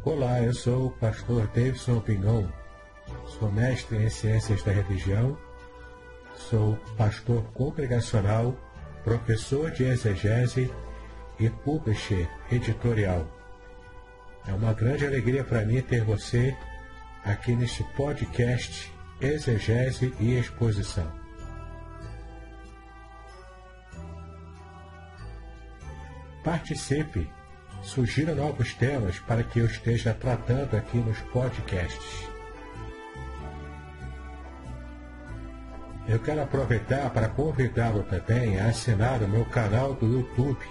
Olá, eu sou o pastor Davidson Pinhon, sou mestre em Ciências da Religião, sou pastor congregacional, professor de exegese e publisher editorial. É uma grande alegria para mim ter você aqui neste podcast Exegese e Exposição. Participe! Sugira novos temas para que eu esteja tratando aqui nos podcasts. Eu quero aproveitar para convidá-lo também a assinar o meu canal do YouTube,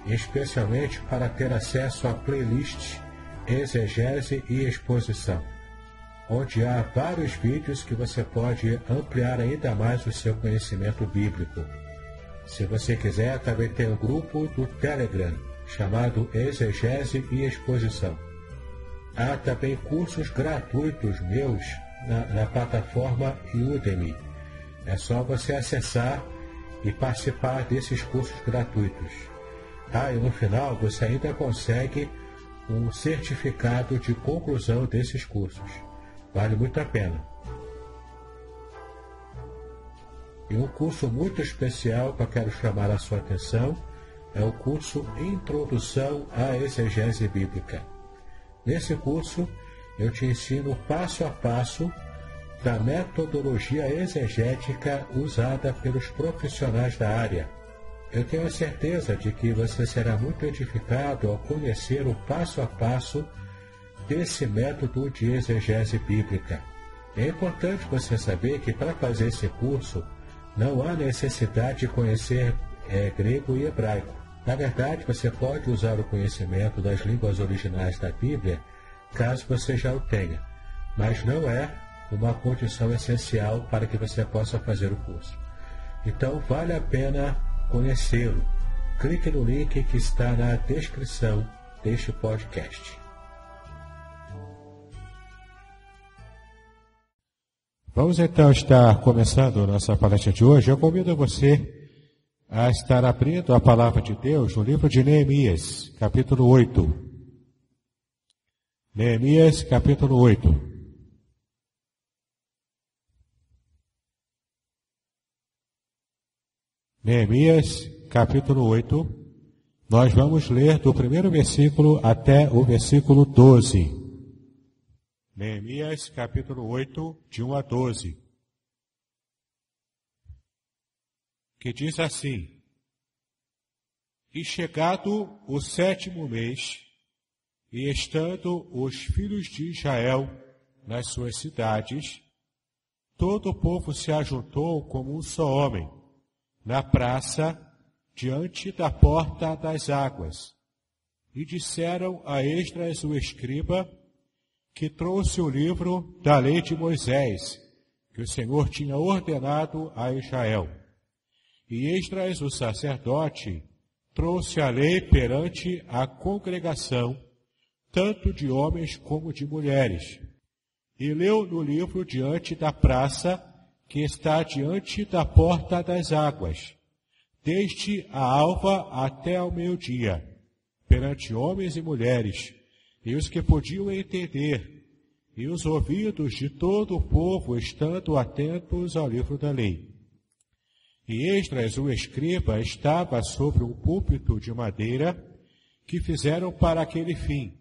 especialmente para ter acesso à playlist Exegese e Exposição, onde há vários vídeos que você pode ampliar ainda mais o seu conhecimento bíblico. Se você quiser, também tem um grupo do Telegram, chamado Exegese e Exposição. Há também cursos gratuitos meus na plataforma Udemy. É só você acessar e participar desses cursos gratuitos. E no final você ainda consegue um certificado de conclusão desses cursos. Vale muito a pena. E um curso muito especial que eu quero chamar a sua atenção é o curso Introdução à Exegese Bíblica. Nesse curso, eu te ensino passo a passo da metodologia exegética usada pelos profissionais da área. Eu tenho a certeza de que você será muito edificado ao conhecer o passo a passo desse método de exegese bíblica. É importante você saber que para fazer esse curso, não há necessidade de conhecer grego e hebraico. Na verdade, você pode usar o conhecimento das línguas originais da Bíblia, caso você já o tenha, mas não é uma condição essencial para que você possa fazer o curso. Então, vale a pena conhecê-lo. Clique no link que está na descrição deste podcast. Vamos então estar começando nossa palestra de hoje. Eu convido você a estar abrindo a palavra de Deus no livro de Neemias, capítulo 8. Neemias, capítulo 8. Neemias, capítulo 8. Nós vamos ler do primeiro versículo até o versículo 12. Neemias, capítulo 8, de 1 a 12. Que diz assim: E chegado o 7º mês, e estando os filhos de Israel nas suas cidades, todo o povo se ajuntou como um só homem, na praça, diante da porta das águas, e disseram a Esdras o escriba, que trouxe o livro da lei de Moisés, que o Senhor tinha ordenado a Israel. E Esdras, o sacerdote, trouxe a lei perante a congregação, tanto de homens como de mulheres, e leu no livro diante da praça, que está diante da porta das águas, desde a alva até ao meio-dia, perante homens e mulheres, e os que podiam entender, e os ouvidos de todo o povo estando atentos ao livro da lei. E Esdras, o escriba, estava sobre um púlpito de madeira que fizeram para aquele fim.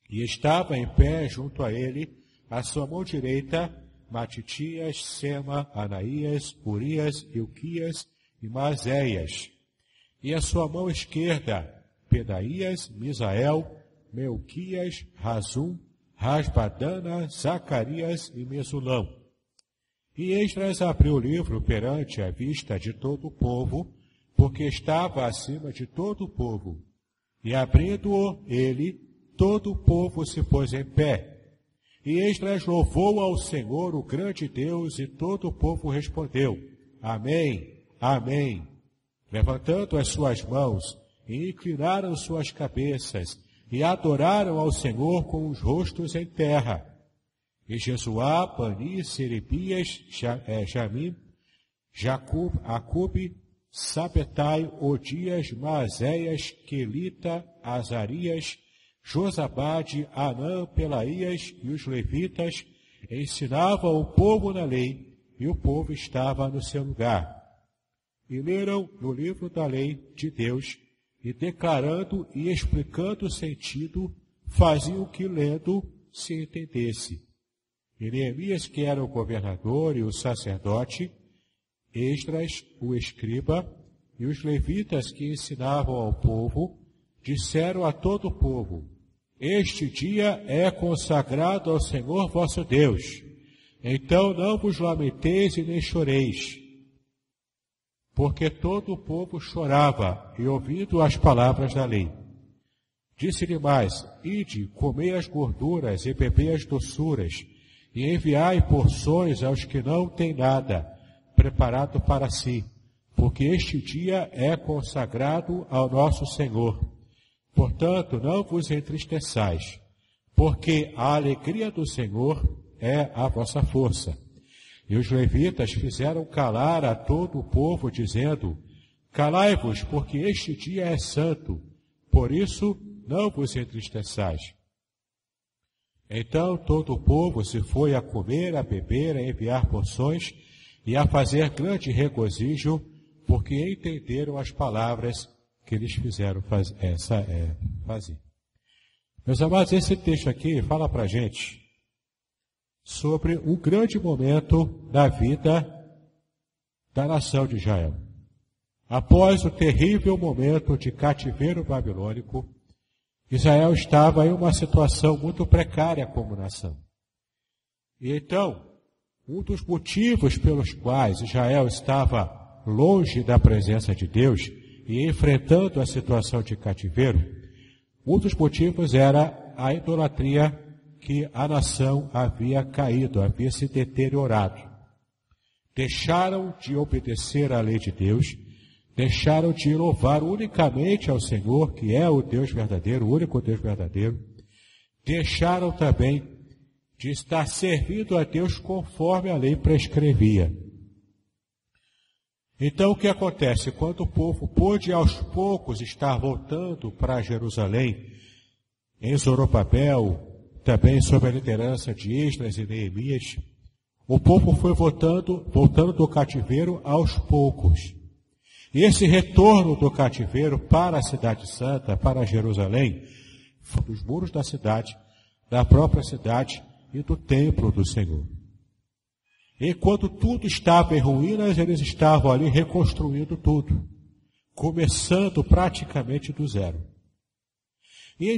E estava em pé junto a ele, à sua mão direita, Matitias, Sema, Anaías, Urias, Ilquias e Maazéias. E à sua mão esquerda, Pedaías, Misael, Melquias, Razum, Rasbadana, Zacarias e Mesulão. E Esdras abriu o livro perante a vista de todo o povo, porque estava acima de todo o povo. E abrindo-o ele, todo o povo se pôs em pé. E Esdras louvou ao Senhor, o grande Deus, e todo o povo respondeu: Amém, Amém. Levantando as suas mãos, e inclinaram suas cabeças, e adoraram ao Senhor com os rostos em terra. E Jesuá, Bani, Serebias, Jamim, Acube, Sabetai, Odias, Maazéias, Quelita, Azarias, Josabade, Anã, Pelaías e os levitas ensinavam o povo na lei, e o povo estava no seu lugar. E leram no livro da lei de Deus, e declarando e explicando o sentido, faziam o que lendo se entendesse. E Neemias, que era o governador e o sacerdote, Esdras, o escriba, e os levitas que ensinavam ao povo, disseram a todo o povo: Este dia é consagrado ao Senhor vosso Deus. Então não vos lamenteis e nem choreis. Porque todo o povo chorava, e ouvindo as palavras da lei. Disse-lhe mais: Ide, comei as gorduras e bebei as doçuras, e enviai porções aos que não têm nada preparado para si, porque este dia é consagrado ao nosso Senhor. Portanto, não vos entristeçais, porque a alegria do Senhor é a vossa força. E os levitas fizeram calar a todo o povo, dizendo: Calai-vos, porque este dia é santo, por isso não vos entristeçais. Então todo o povo se foi a comer, a beber, a enviar porções e a fazer grande regozijo, porque entenderam as palavras que eles fizeram fazer. Meus amados, esse texto aqui fala para a gente sobre um grande momento da vida da nação de Israel. Após o terrível momento de cativeiro babilônico, Israel estava em uma situação muito precária como nação. E então, um dos motivos pelos quais Israel estava longe da presença de Deus e enfrentando a situação de cativeiro, um dos motivos era a idolatria que a nação havia caído, havia se deteriorado. Deixaram de obedecer à lei de Deus, deixaram de louvar unicamente ao Senhor, que é o Deus verdadeiro, o único Deus verdadeiro. Deixaram também de estar servindo a Deus conforme a lei prescrevia. Então o que acontece? Quando o povo pôde aos poucos estar voltando para Jerusalém, em Zorobabel, também sob a liderança de Esdras e Neemias, o povo foi voltando do cativeiro aos poucos. E esse retorno do cativeiro para a cidade santa, para Jerusalém, foi dos muros da cidade, da própria cidade e do templo do Senhor. Enquanto tudo estava em ruínas, eles estavam ali reconstruindo tudo, começando praticamente do zero. E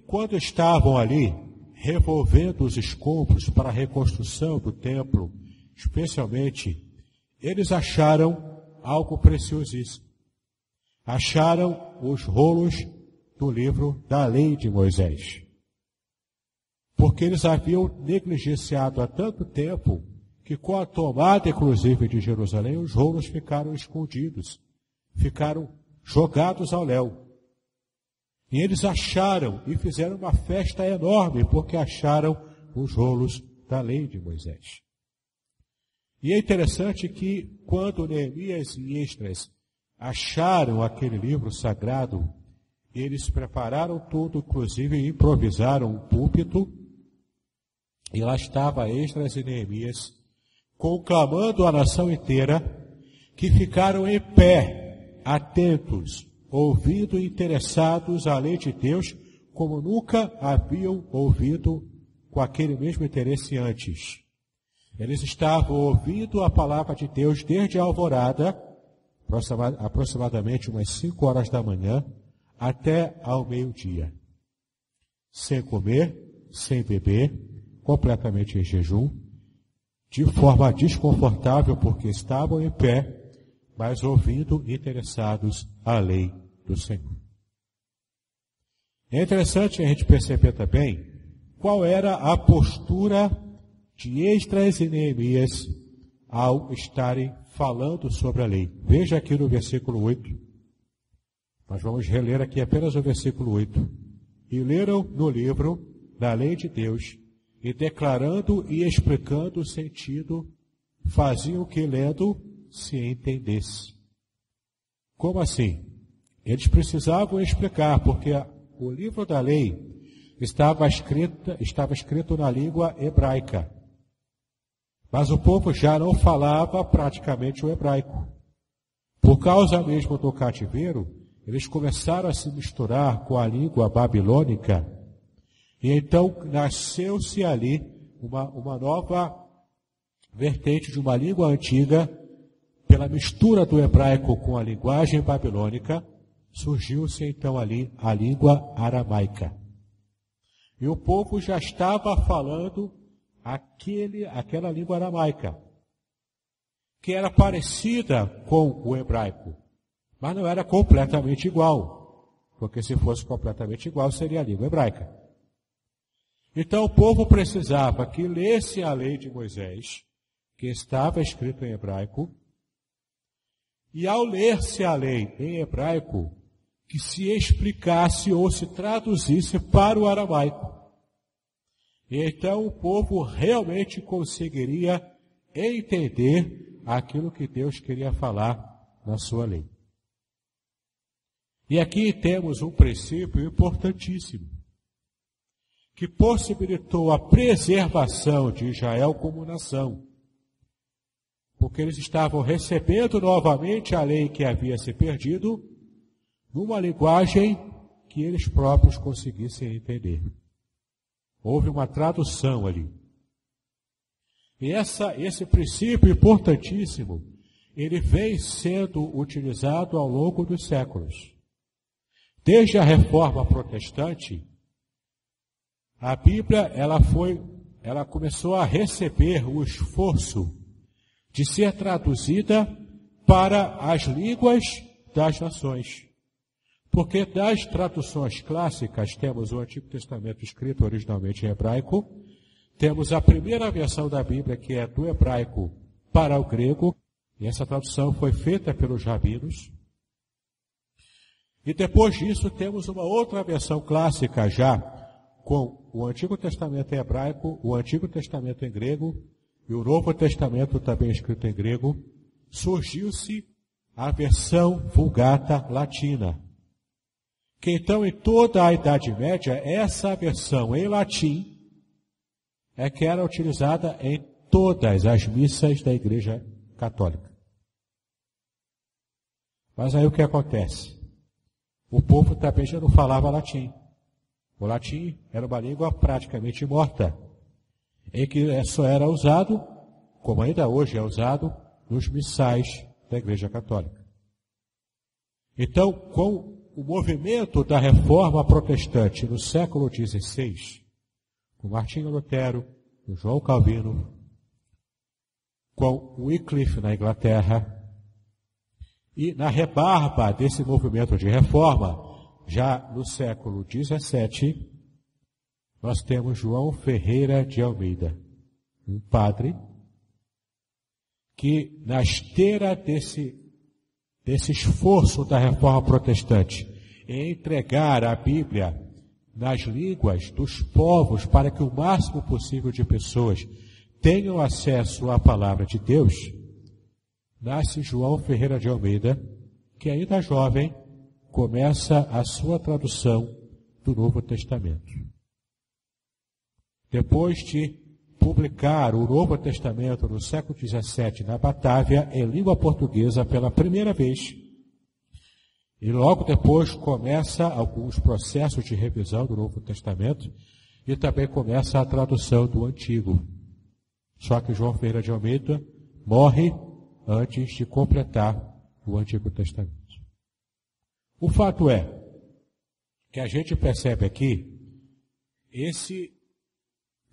quando estavam ali, revolvendo os escombros para a reconstrução do templo, especialmente, eles acharam algo preciosíssimo. Acharam os rolos do livro da lei de Moisés. Porque eles haviam negligenciado há tanto tempo que com a tomada, inclusive, de Jerusalém, os rolos ficaram escondidos, ficaram jogados ao léu. E eles acharam e fizeram uma festa enorme, porque acharam os rolos da lei de Moisés. E é interessante que quando Neemias e Esdras acharam aquele livro sagrado, eles prepararam tudo, inclusive improvisaram um púlpito, e lá estava Esdras e Neemias, conclamando a nação inteira, que ficaram em pé, atentos, ouvindo e interessados à lei de Deus, como nunca haviam ouvido com aquele mesmo interesse antes. Eles estavam ouvindo a palavra de Deus desde a alvorada, aproximadamente umas 5 horas da manhã, até ao meio-dia. Sem comer, sem beber, completamente em jejum, de forma desconfortável, porque estavam em pé, mas ouvindo interessados à lei do Senhor. É interessante a gente perceber também qual era a postura de Esdras e Neemias ao estarem falando sobre a lei. Veja aqui no versículo 8. Nós vamos reler aqui apenas o versículo 8. E leram no livro da lei de Deus, e declarando e explicando o sentido, faziam o que lendo se entendesse. Como assim? Eles precisavam explicar, porque o livro da lei estava escrito na língua hebraica. Mas o povo já não falava praticamente o hebraico. Por causa mesmo do cativeiro, eles começaram a se misturar com a língua babilônica. E então nasceu-se ali uma nova vertente de uma língua antiga. Pela mistura do hebraico com a linguagem babilônica, surgiu-se então ali a língua aramaica. E o povo já estava falando aquela língua aramaica, que era parecida com o hebraico, mas não era completamente igual, porque se fosse completamente igual seria a língua hebraica. Então o povo precisava que lesse a lei de Moisés, que estava escrito em hebraico, e ao ler-se a lei em hebraico, que se explicasse ou se traduzisse para o aramaico. E então o povo realmente conseguiria entender aquilo que Deus queria falar na sua lei. E aqui temos um princípio importantíssimo, que possibilitou a preservação de Israel como nação. Porque eles estavam recebendo novamente a lei que havia se perdido, numa linguagem que eles próprios conseguissem entender. Houve uma tradução ali. E esse princípio importantíssimo, ele vem sendo utilizado ao longo dos séculos. Desde a Reforma Protestante, a Bíblia ela começou a receber o esforço de ser traduzida para as línguas das nações. Porque das traduções clássicas, temos o Antigo Testamento escrito originalmente em hebraico, temos a primeira versão da Bíblia, que é do hebraico para o grego, e essa tradução foi feita pelos rabinos. E depois disso, temos uma outra versão clássica já, com o Antigo Testamento em hebraico, o Antigo Testamento em grego, e o Novo Testamento também escrito em grego. Surgiu-se a versão Vulgata Latina, que então em toda a Idade Média, essa versão em latim é que era utilizada em todas as missas da Igreja Católica. Mas aí o que acontece? O povo também já não falava latim. O latim era uma língua praticamente morta, em que só era usado, como ainda hoje é usado, nos missais da Igreja Católica. Então, com o movimento da Reforma Protestante no século XVI, com Martinho Lutero, com João Calvino, com Wycliffe na Inglaterra, e na rebarba desse movimento de reforma, já no século XVII, nós temos João Ferreira de Almeida, um padre que, na esteira desse esforço da Reforma Protestante em entregar a Bíblia nas línguas dos povos para que o máximo possível de pessoas tenham acesso à palavra de Deus, nasce João Ferreira de Almeida, que ainda jovem começa a sua tradução do Novo Testamento. Depois de publicar o Novo Testamento no século XVII na Batávia, em língua portuguesa pela primeira vez, e logo depois começa alguns processos de revisão do Novo Testamento e também começa a tradução do Antigo. Só que João Ferreira de Almeida morre antes de completar o Antigo Testamento. O fato é que a gente percebe aqui esse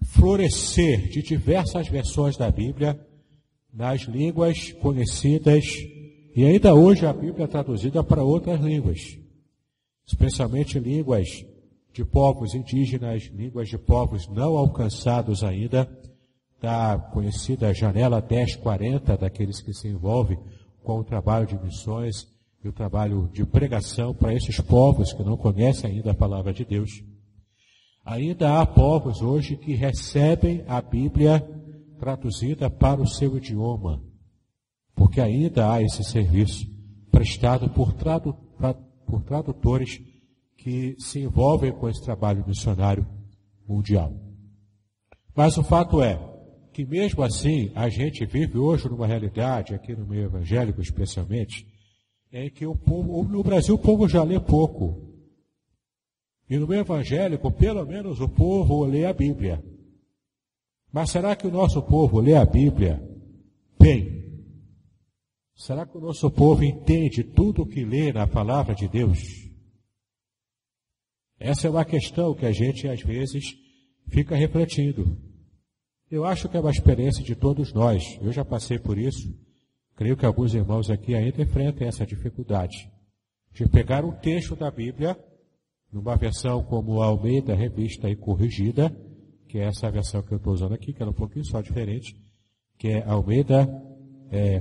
florescer de diversas versões da Bíblia nas línguas conhecidas, e ainda hoje a Bíblia é traduzida para outras línguas, especialmente línguas de povos indígenas, línguas de povos não alcançados ainda, da conhecida janela 1040, daqueles que se envolvem com o trabalho de missões e o trabalho de pregação para esses povos que não conhecem ainda a palavra de Deus. Ainda há povos hoje que recebem a Bíblia traduzida para o seu idioma, porque ainda há esse serviço prestado por tradutores que se envolvem com esse trabalho missionário mundial. Mas o fato é que mesmo assim a gente vive hoje numa realidade, aqui no meio evangélico especialmente, em que o povo, no Brasil o povo já lê pouco. E no meio evangélico, pelo menos o povo lê a Bíblia. Mas será que o nosso povo lê a Bíblia bem? Será que o nosso povo entende tudo o que lê na palavra de Deus? Essa é uma questão que a gente, às vezes, fica refletindo. Eu acho que é uma experiência de todos nós. Eu já passei por isso. Creio que alguns irmãos aqui ainda enfrentam essa dificuldade de pegar um texto da Bíblia, numa versão como a Almeida Revista e Corrigida, que é essa versão que eu estou usando aqui, que é um pouquinho só diferente, que é a Almeida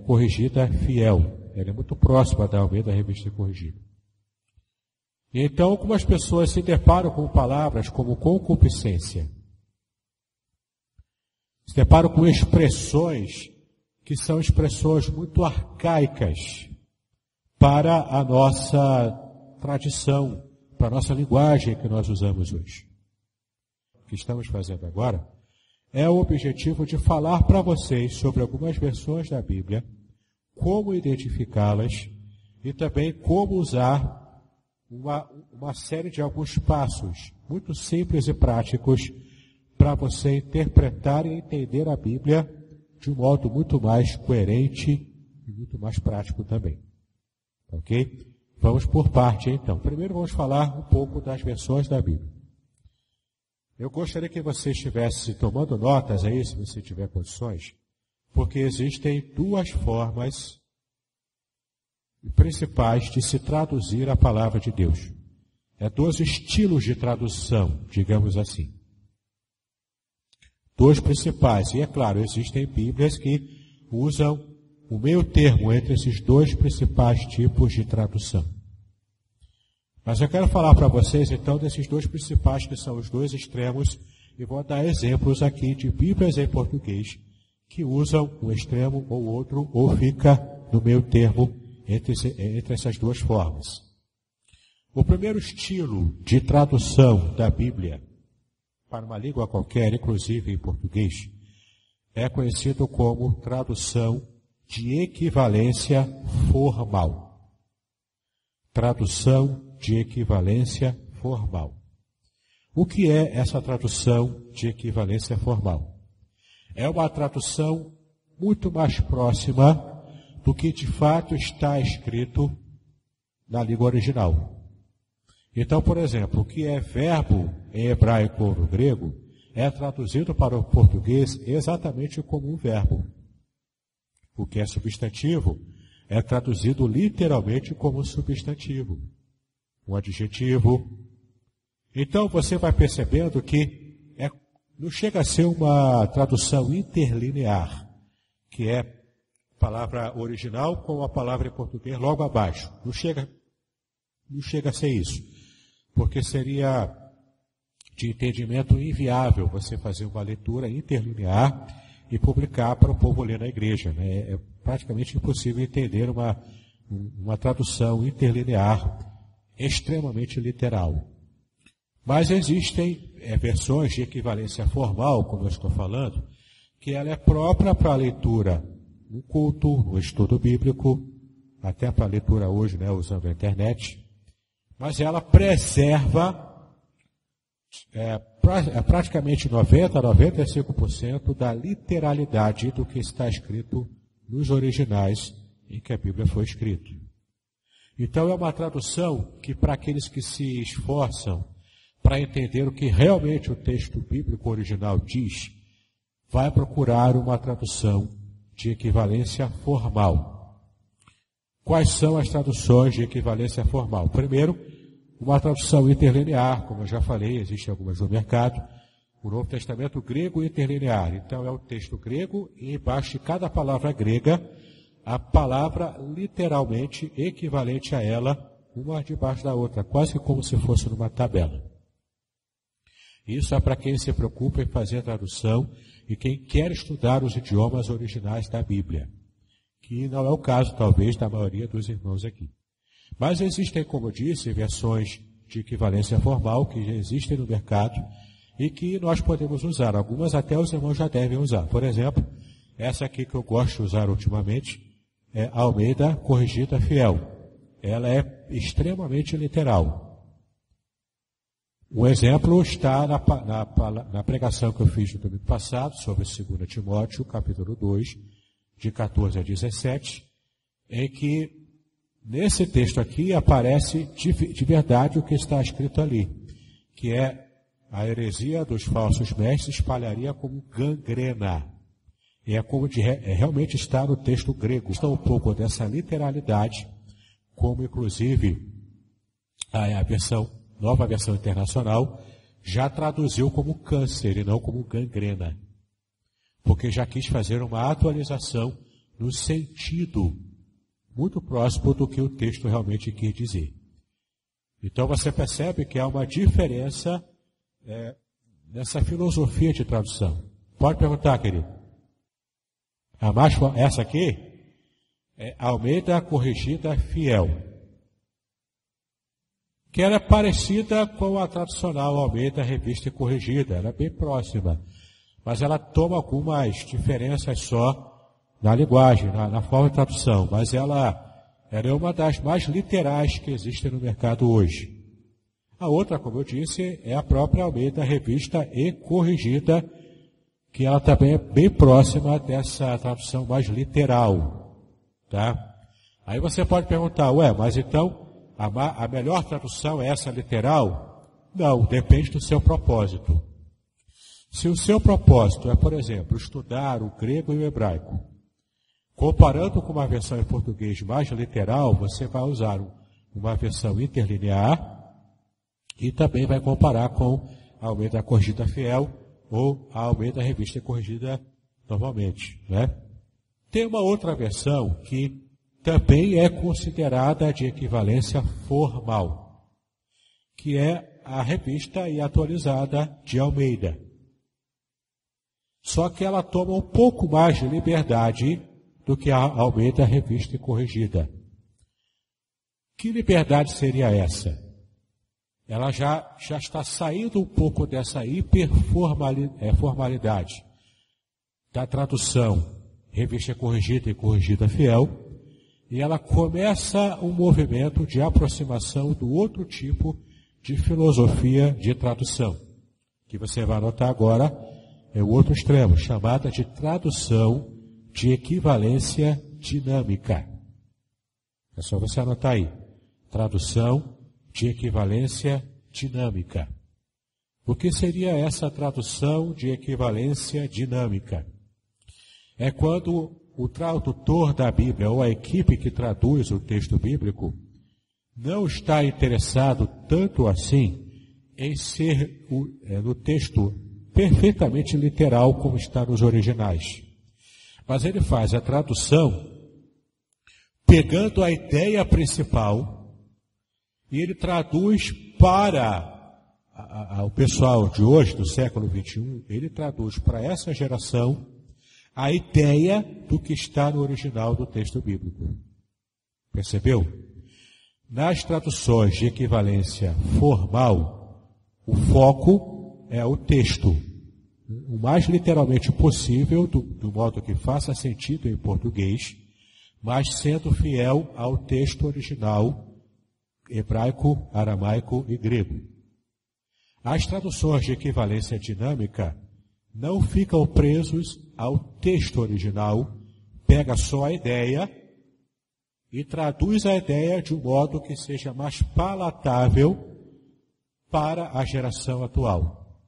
Corrigida Fiel. Ela é muito próxima da Almeida Revista e Corrigida. E então, algumas pessoas se deparam com palavras como concupiscência. Se deparam com expressões que são expressões muito arcaicas para a nossa tradição, para a nossa linguagem que nós usamos hoje. O que estamos fazendo agora é o objetivo de falar para vocês sobre algumas versões da Bíblia, como identificá-las e também como usar uma série de alguns passos muito simples e práticos para você interpretar e entender a Bíblia de um modo muito mais coerente e muito mais prático também. Ok? Vamos por parte, então. Primeiro vamos falar um pouco das versões da Bíblia. Eu gostaria que você estivesse tomando notas aí, se você tiver condições, porque existem duas formas principais de se traduzir a palavra de Deus. Dois estilos de tradução, digamos assim. Dois principais. E é claro, existem Bíblias que usam o meio termo entre esses dois principais tipos de tradução. Mas eu quero falar para vocês, então, desses dois principais, que são os dois extremos, e vou dar exemplos aqui de Bíblias em português, que usam um extremo ou outro, ou fica no meio termo entre essas duas formas. O primeiro estilo de tradução da Bíblia para uma língua qualquer, inclusive em português, é conhecido como tradução de equivalência formal. Tradução de equivalência formal. O que é essa tradução de equivalência formal? É uma tradução muito mais próxima do que de fato está escrito na língua original. Então, por exemplo, o que é verbo em hebraico ou no grego é traduzido para o português exatamente como um verbo. O que é substantivo é traduzido literalmente como substantivo, um adjetivo. Então, você vai percebendo que não chega a ser uma tradução interlinear, que é a palavra original com a palavra em português logo abaixo. Não chega a ser isso. Porque seria de entendimento inviável você fazer uma leitura interlinear e publicar para o povo ler na igreja. Né? É praticamente impossível entender uma tradução interlinear extremamente literal. Mas existem versões de equivalência formal, como eu estou falando, que ela é própria para a leitura no culto, no estudo bíblico, até para a leitura hoje, né, usando a internet. Mas ela preserva praticamente 90% a 95% da literalidade do que está escrito nos originais em que a Bíblia foi escrita. Então é uma tradução que, para aqueles que se esforçam para entender o que realmente o texto bíblico original diz, vai procurar uma tradução de equivalência formal. Quais são as traduções de equivalência formal? Primeiro, uma tradução interlinear, como eu já falei, existem algumas no mercado. O Novo Testamento grego interlinear. Então é o texto grego e embaixo de cada palavra grega, a palavra literalmente equivalente a ela, uma debaixo da outra, quase como se fosse numa tabela. Isso é para quem se preocupa em fazer a tradução e quem quer estudar os idiomas originais da Bíblia, que não é o caso, talvez, da maioria dos irmãos aqui. Mas existem, como eu disse, versões de equivalência formal que já existem no mercado e que nós podemos usar. Algumas até os irmãos já devem usar. Por exemplo, essa aqui que eu gosto de usar ultimamente é Almeida Corrigida Fiel. Ela é extremamente literal. Um exemplo está na pregação que eu fiz no domingo passado sobre 2 Timóteo, capítulo 2, de 14 a 17, em que nesse texto aqui aparece de verdade o que está escrito ali, que é a heresia dos falsos mestres espalharia como gangrena. E é como realmente está no texto grego. Está um pouco dessa literalidade, como inclusive nova versão internacional já traduziu como câncer e não como gangrena. Porque já quis fazer uma atualização no sentido muito próximo do que o texto realmente quis dizer. Então você percebe que há uma diferença nessa filosofia de tradução. Pode perguntar, querido. Essa aqui é Almeida Corrigida Fiel, que era parecida com a tradicional Almeida Revista e Corrigida, era bem próxima, mas ela toma algumas diferenças só na linguagem, na forma de tradução, mas ela é uma das mais literais que existem no mercado hoje. A outra, como eu disse, é a própria Almeida Revista e Corrigida, que ela também é bem próxima dessa tradução mais literal, tá? Aí você pode perguntar, mas então a melhor tradução é essa literal? Não, depende do seu propósito. Se o seu propósito é, por exemplo, estudar o grego e o hebraico, comparando com uma versão em português mais literal, você vai usar uma versão interlinear e também vai comparar com a Almeida Corrigida Fiel ou a Almeida Revista Corrigida novamente, né? Tem uma outra versão que também é considerada de equivalência formal, que é a Revista e Atualizada de Almeida. Só que ela toma um pouco mais de liberdade do que a Almeida Revista e Corrigida. Que liberdade seria essa? Ela já está saindo um pouco dessa hiperformalidade da tradução Revista Corrigida e Corrigida Fiel, e ela começa um movimento de aproximação do outro tipo de filosofia de tradução, que você vai anotar agora, é o outro extremo, chamada de tradução de equivalência dinâmica. É só você anotar aí. Tradução de equivalência dinâmica. O que seria essa tradução de equivalência dinâmica? É quando o tradutor da Bíblia, ou a equipe que traduz o texto bíblico, não está interessado tanto assim em ser no texto perfeitamente literal como está nos originais. Mas ele faz a tradução pegando a ideia principal e ele traduz para o pessoal de hoje, do século XXI, ele traduz para essa geração a ideia do que está no original do texto bíblico. Percebeu? Nas traduções de equivalência formal, o foco é o texto, o mais literalmente possível, do modo que faça sentido em português, mas sendo fiel ao texto original hebraico, aramaico e grego. As traduções de equivalência dinâmica não ficam presos ao texto original, pega só a ideia e traduz a ideia de um modo que seja mais palatável para a geração atual.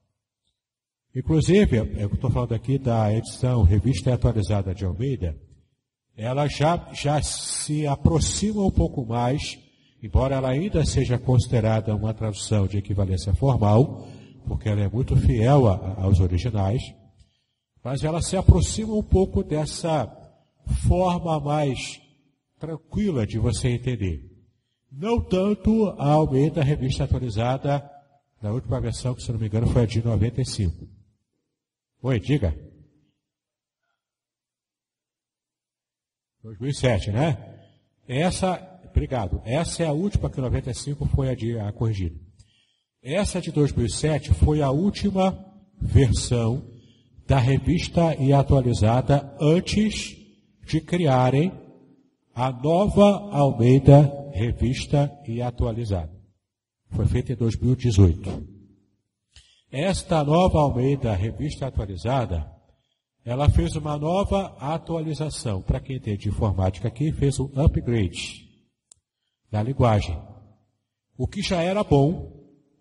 Inclusive, eu estou falando aqui da edição Revista Atualizada de Almeida, ela já se aproxima um pouco mais, embora ela ainda seja considerada uma tradução de equivalência formal, porque ela é muito fiel aos originais, mas ela se aproxima um pouco dessa forma mais tranquila de você entender. Não tanto a Almeida Revista Atualizada, na última versão, que se não me engano foi a de 95. Oi, diga. 2007, né? Obrigado. Essa é a última, que 95 foi a corrigida. Essa de 2007 foi a última versão da revista e atualizada antes de criarem a nova Almeida Revista e Atualizada. Foi feita em 2018. Esta nova Almeida Revista Atualizada, ela fez uma nova atualização. Para quem entende de informática aqui, fez um upgrade da linguagem. O que já era bom,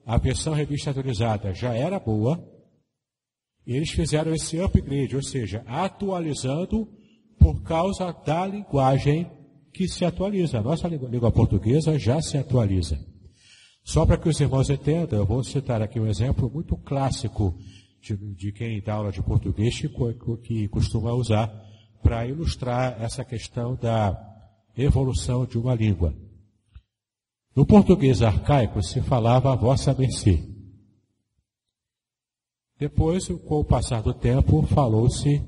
a versão revista atualizada já era boa, e eles fizeram esse upgrade, ou seja, atualizando por causa da linguagem que se atualiza. A nossa língua portuguesa já se atualiza. Só para que os irmãos entendam, eu vou citar aqui um exemplo muito clássico de quem dá aula de português que costuma usar para ilustrar essa questão da evolução de uma língua. No português arcaico se falava a vossa mercê. Depois, com o passar do tempo, falou-se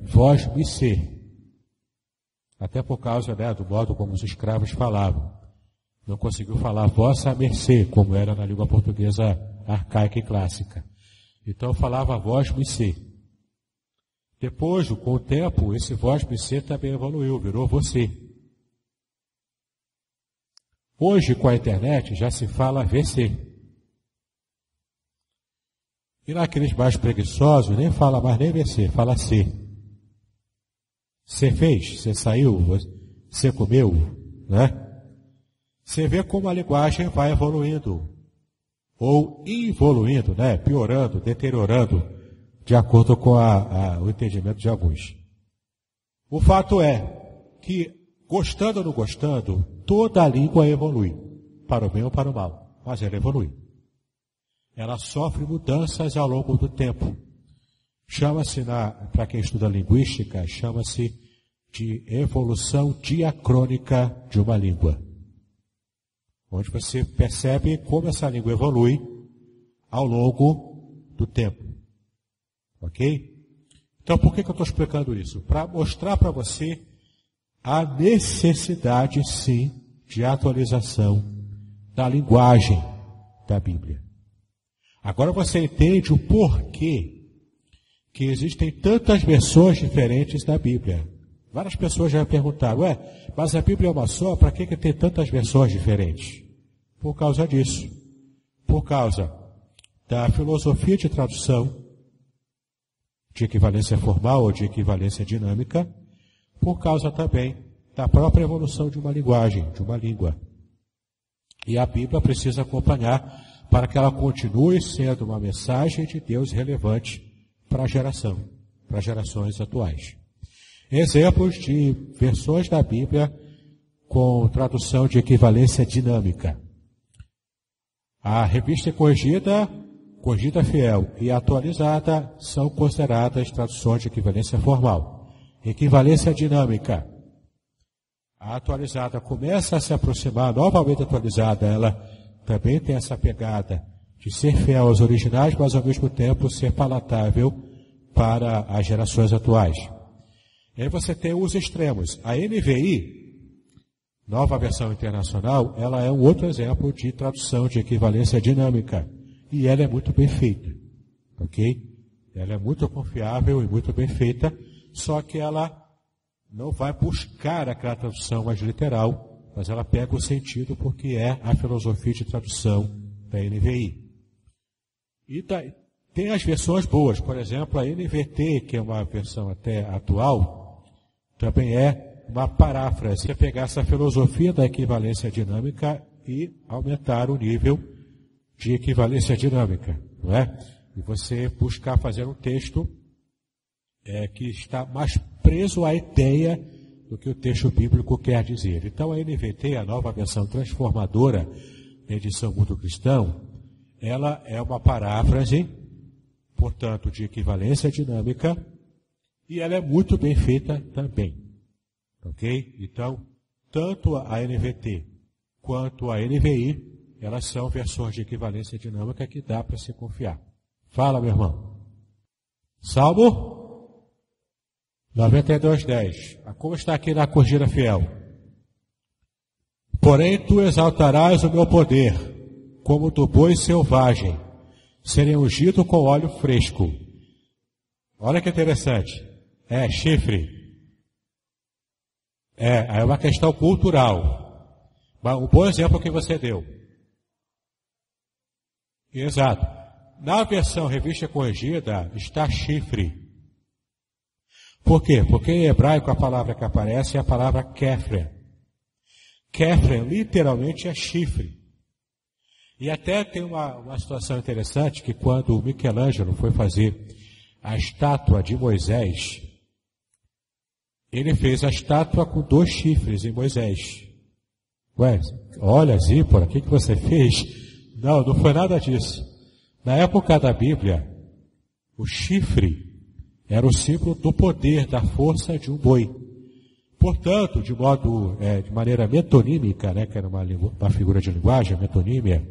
vós me ser. Até por causa do modo como os escravos falavam. Não conseguiu falar vossa mercê, como era na língua portuguesa arcaica e clássica. Então falava vós me ser. Depois, com o tempo, esse vós me ser também evoluiu, virou você. Hoje, com a internet, já se fala VC. E naqueles mais preguiçosos, nem fala mais nem VC, fala C. Você fez, você saiu, você comeu, né? Você vê como a linguagem vai evoluindo, ou involuindo, né? Piorando, deteriorando, de acordo com o entendimento de alguns. O fato é que, gostando ou não gostando, toda a língua evolui, para o bem ou para o mal, mas ela evolui. Ela sofre mudanças ao longo do tempo. Chama-se, para quem estuda linguística, chama-se de evolução diacrônica de uma língua. Onde você percebe como essa língua evolui ao longo do tempo. Ok? Então, por que eu estou explicando isso? Para mostrar para você a necessidade, sim, de atualização da linguagem da Bíblia. Agora você entende o porquê que existem tantas versões diferentes da Bíblia. Várias pessoas já perguntaram, mas a Bíblia é uma só, para que tem tantas versões diferentes? Por causa disso. Por causa da filosofia de tradução, de equivalência formal ou de equivalência dinâmica, por causa também da própria evolução de uma linguagem, de uma língua. E a Bíblia precisa acompanhar para que ela continue sendo uma mensagem de Deus relevante para a geração, para as gerações atuais. Exemplos de versões da Bíblia com tradução de equivalência dinâmica. A revista corrigida fiel e atualizada são consideradas traduções de equivalência formal. Equivalência dinâmica. A atualizada começa a se aproximar, novamente atualizada, ela também tem essa pegada de ser fiel aos originais, mas ao mesmo tempo ser palatável para as gerações atuais. E aí você tem os extremos. A NVI, Nova Versão Internacional, ela é um outro exemplo de tradução de equivalência dinâmica. E ela é muito bem feita. Ok? Ela é muito confiável e muito bem feita, só que ela não vai buscar aquela tradução mais literal, mas ela pega o sentido porque é a filosofia de tradução da NVI. E tem as versões boas, por exemplo, a NVT, que é uma versão até atual, também é uma paráfrase. Você pegar essa filosofia da equivalência dinâmica e aumentar o nível de equivalência dinâmica, não é? E você buscar fazer um texto que está mais preso à ideia do que o texto bíblico quer dizer. Então a NVT, a Nova Versão Transformadora, edição Mundo Cristão, ela é uma paráfrase, portanto, de equivalência dinâmica, e ela é muito bem feita também. Ok? Então, tanto a NVT quanto a NVI, elas são versões de equivalência dinâmica que dá para se confiar. Fala, meu irmão. Salmo 92:10. Como está aqui na corrigida fiel? Porém, tu exaltarás o meu poder, como do boi selvagem, serem ungidos com óleo fresco. Olha que interessante. Chifre. É uma questão cultural. Um bom exemplo que você deu. Exato. Na versão revista corrigida está chifre. Por quê? Porque em hebraico a palavra que aparece é a palavra kefren. Kefren literalmente é chifre. E até tem uma situação interessante que quando Michelangelo foi fazer a estátua de Moisés, ele fez a estátua com 2 chifres em Moisés. Ué, olha, Zípora, o que você fez? Não foi nada disso. Na época da Bíblia, o chifre era o símbolo do poder, da força de um boi. Portanto, de maneira metonímica, que era uma figura de linguagem, metonímia,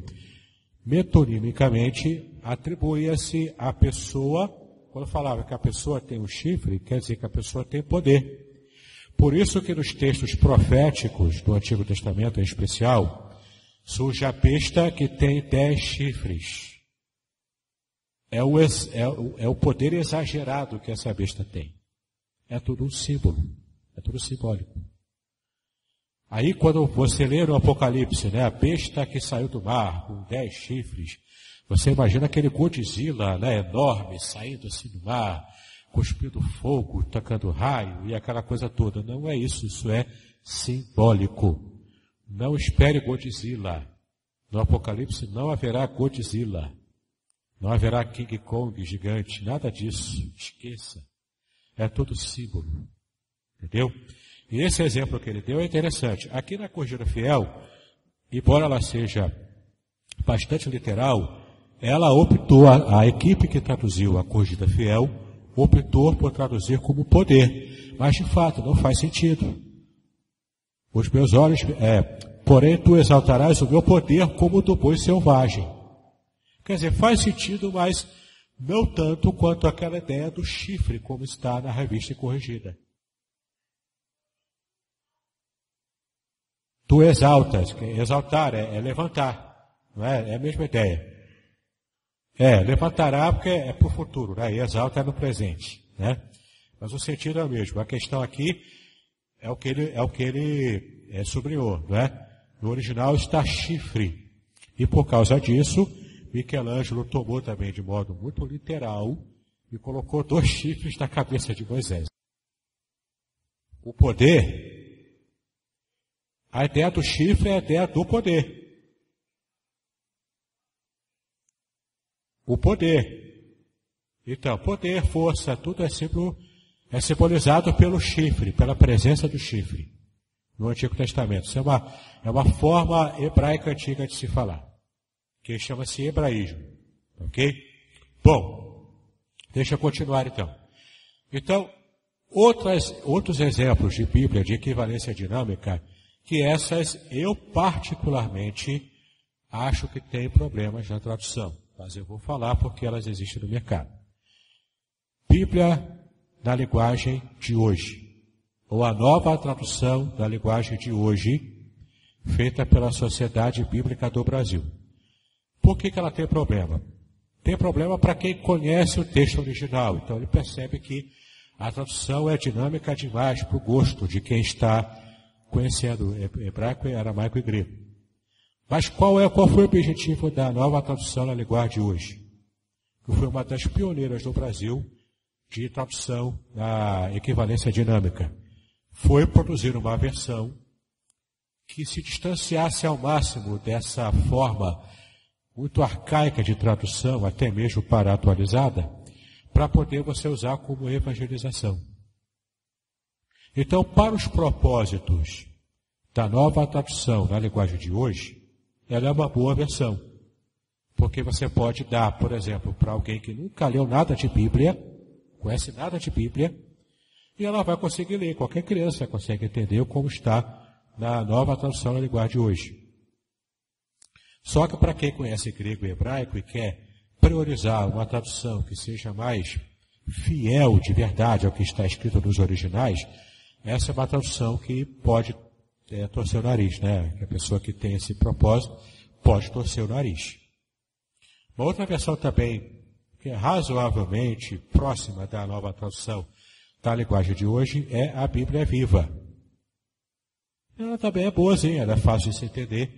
metonimicamente atribuía-se à pessoa, quando falava que a pessoa tem um chifre, quer dizer que a pessoa tem poder. Por isso que nos textos proféticos do Antigo Testamento, em especial, surge a besta que tem 10 chifres. É o poder exagerado que essa besta tem. É tudo um símbolo. É tudo simbólico. Aí quando você lê no Apocalipse, a besta que saiu do mar com 10 chifres, você imagina aquele Godzilla, enorme, saindo assim do mar, cuspindo fogo, tacando raio e aquela coisa toda. Não é isso, isso é simbólico. Não espere Godzilla. No Apocalipse não haverá Godzilla. Não haverá King Kong gigante, nada disso. Esqueça. É tudo símbolo. Entendeu? E esse exemplo que ele deu é interessante. Aqui na Corrigida Fiel, embora ela seja bastante literal, ela optou, a equipe que traduziu a Corrigida Fiel, optou por traduzir como poder. Mas de fato não faz sentido. Os meus olhos, porém tu exaltarás o meu poder como o do boi selvagem. Quer dizer, faz sentido, mas não tanto quanto aquela ideia do chifre, como está na revista corrigida. Tu exaltas, exaltar é levantar, não é? É a mesma ideia. Levantará porque é para o futuro, e exalta é no presente, Mas o sentido é o mesmo. A questão aqui é o que ele sublinhou, No original está chifre. E por causa disso, Michelangelo tomou também de modo muito literal e colocou 2 chifres na cabeça de Moisés. O poder, a ideia do chifre é a ideia do poder. O poder. Então, poder, força, tudo é simbolizado pelo chifre, pela presença do chifre no Antigo Testamento. Isso é uma forma hebraica antiga de se falar, que chama-se hebraísmo. Ok? Bom, deixa eu continuar então. Então, outros exemplos de Bíblia de equivalência dinâmica, que essas eu particularmente acho que tem problemas na tradução, mas eu vou falar porque elas existem no mercado. Bíblia na linguagem de hoje, ou a nova tradução da linguagem de hoje, feita pela Sociedade Bíblica do Brasil. Por que ela tem problema? Tem problema para quem conhece o texto original, então ele percebe que a tradução é dinâmica demais para o gosto de quem está conhecendo hebraico, aramaico e grego. Mas qual foi o objetivo da nova tradução na linguagem de hoje? Que foi uma das pioneiras no Brasil de tradução na equivalência dinâmica. Foi produzir uma versão que se distanciasse ao máximo dessa forma muito arcaica de tradução, até mesmo para atualizada, para poder você usar como evangelização. Então, para os propósitos da nova tradução na linguagem de hoje, ela é uma boa versão. Porque você pode dar, por exemplo, para alguém que nunca leu nada de Bíblia, conhece nada de Bíblia, e ela vai conseguir ler. Qualquer criança consegue entender como está na nova tradução na linguagem de hoje. Só que para quem conhece grego e hebraico e quer priorizar uma tradução que seja mais fiel de verdade ao que está escrito nos originais, essa é uma tradução que pode torcer o nariz, Que a pessoa que tem esse propósito pode torcer o nariz. Uma outra versão também, que é razoavelmente próxima da Nova Tradução da linguagem de hoje, é a Bíblia Viva. Ela também é boazinha, ela é fácil de se entender,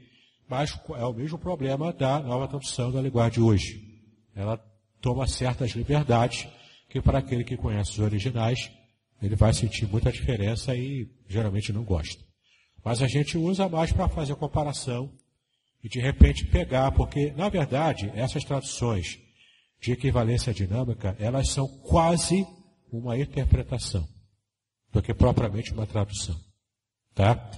mas é o mesmo problema da Nova Tradução da linguagem de hoje. Ela toma certas liberdades que, para aquele que conhece os originais, ele vai sentir muita diferença e geralmente não gosta. Mas a gente usa mais para fazer a comparação e de repente pegar, porque na verdade essas traduções de equivalência dinâmica, elas são quase uma interpretação do que propriamente uma tradução. Tá?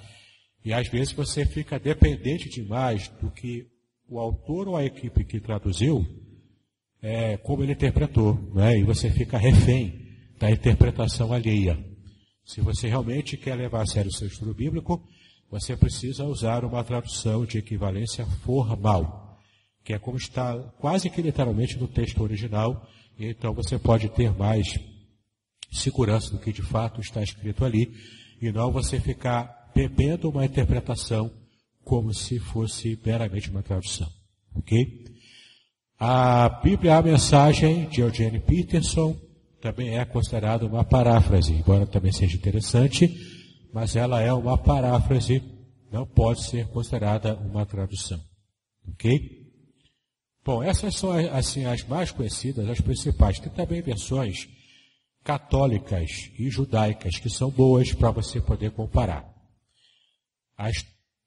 E às vezes você fica dependente demais do que o autor ou a equipe que traduziu, como ele interpretou, né? E você fica refém da interpretação alheia. Se você realmente quer levar a sério o seu estudo bíblico, você precisa usar uma tradução de equivalência formal, que é como está quase que literalmente no texto original, e então você pode ter mais segurança do que de fato está escrito ali, e não você ficar bebendo uma interpretação como se fosse meramente uma tradução. Ok? A Bíblia, a Mensagem, de Eugene Peterson, também é considerada uma paráfrase, embora também seja interessante, mas ela é uma paráfrase, não pode ser considerada uma tradução. Ok? Bom, essas são assim, as mais conhecidas, as principais. Tem também versões católicas e judaicas que são boas para você poder comparar.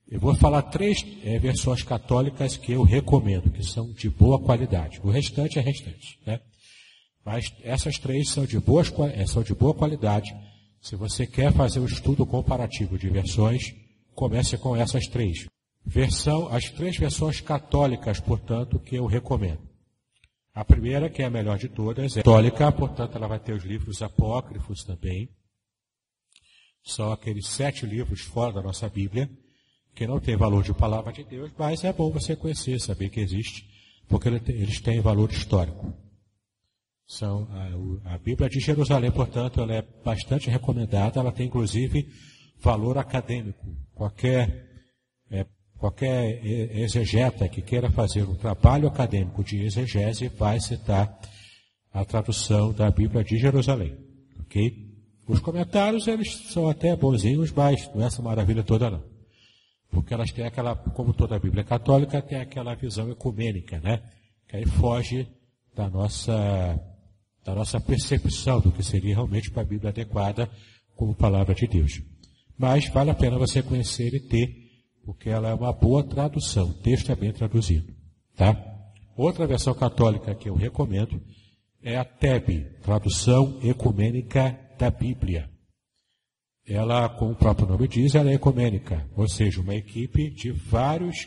Eu vou falar 3 versões católicas que eu recomendo, que são de boa qualidade. O restante é restante, né? Mas essas 3 são de boa qualidade. Se você quer fazer um estudo comparativo de versões, comece com essas 3. As 3 versões católicas, portanto, que eu recomendo. A primeira, que é a melhor de todas, é católica, portanto, ela vai ter os livros apócrifos também. São aqueles 7 livros fora da nossa Bíblia, que não tem valor de palavra de Deus, mas é bom você conhecer, saber que existe, porque eles têm valor histórico. São a Bíblia de Jerusalém, portanto, ela é bastante recomendada, ela tem inclusive valor acadêmico. Qualquer exegeta que queira fazer um trabalho acadêmico de exegese vai citar a tradução da Bíblia de Jerusalém. Ok? Os comentários, eles são até bonzinhos, mas não é essa maravilha toda não. Porque elas têm como toda a Bíblia católica, tem aquela visão ecumênica, né? Que aí foge da nossa percepção do que seria realmente para a Bíblia adequada como palavra de Deus. Mas vale a pena você conhecer e ter, porque ela é uma boa tradução, o texto é bem traduzido. Tá? Outra versão católica que eu recomendo é a TEB, Tradução Ecumênica da Bíblia. Ela, como o próprio nome diz, ela é ecumênica, ou seja, uma equipe de vários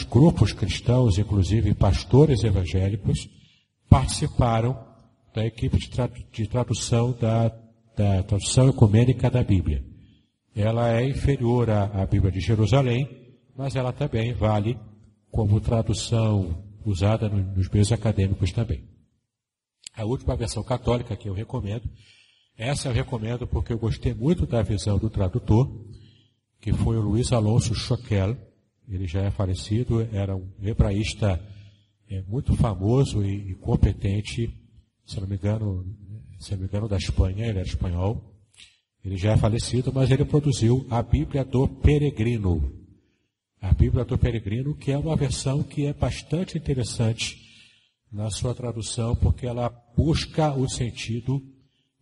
grupos cristãos, inclusive pastores evangélicos, participaram da equipe de tradução da tradução ecumênica da Bíblia. Ela é inferior à Bíblia de Jerusalém, mas ela também vale como tradução usada nos meios acadêmicos também. A última versão católica que eu recomendo, essa eu recomendo porque eu gostei muito da visão do tradutor, que foi o Luiz Alonso Choquel. Ele já é falecido, era um hebraísta muito famoso e competente, se não me engano da Espanha, ele era espanhol. Ele já é falecido, mas ele produziu a Bíblia do Peregrino. A Bíblia do Peregrino, que é uma versão que é bastante interessante na sua tradução, porque ela busca o sentido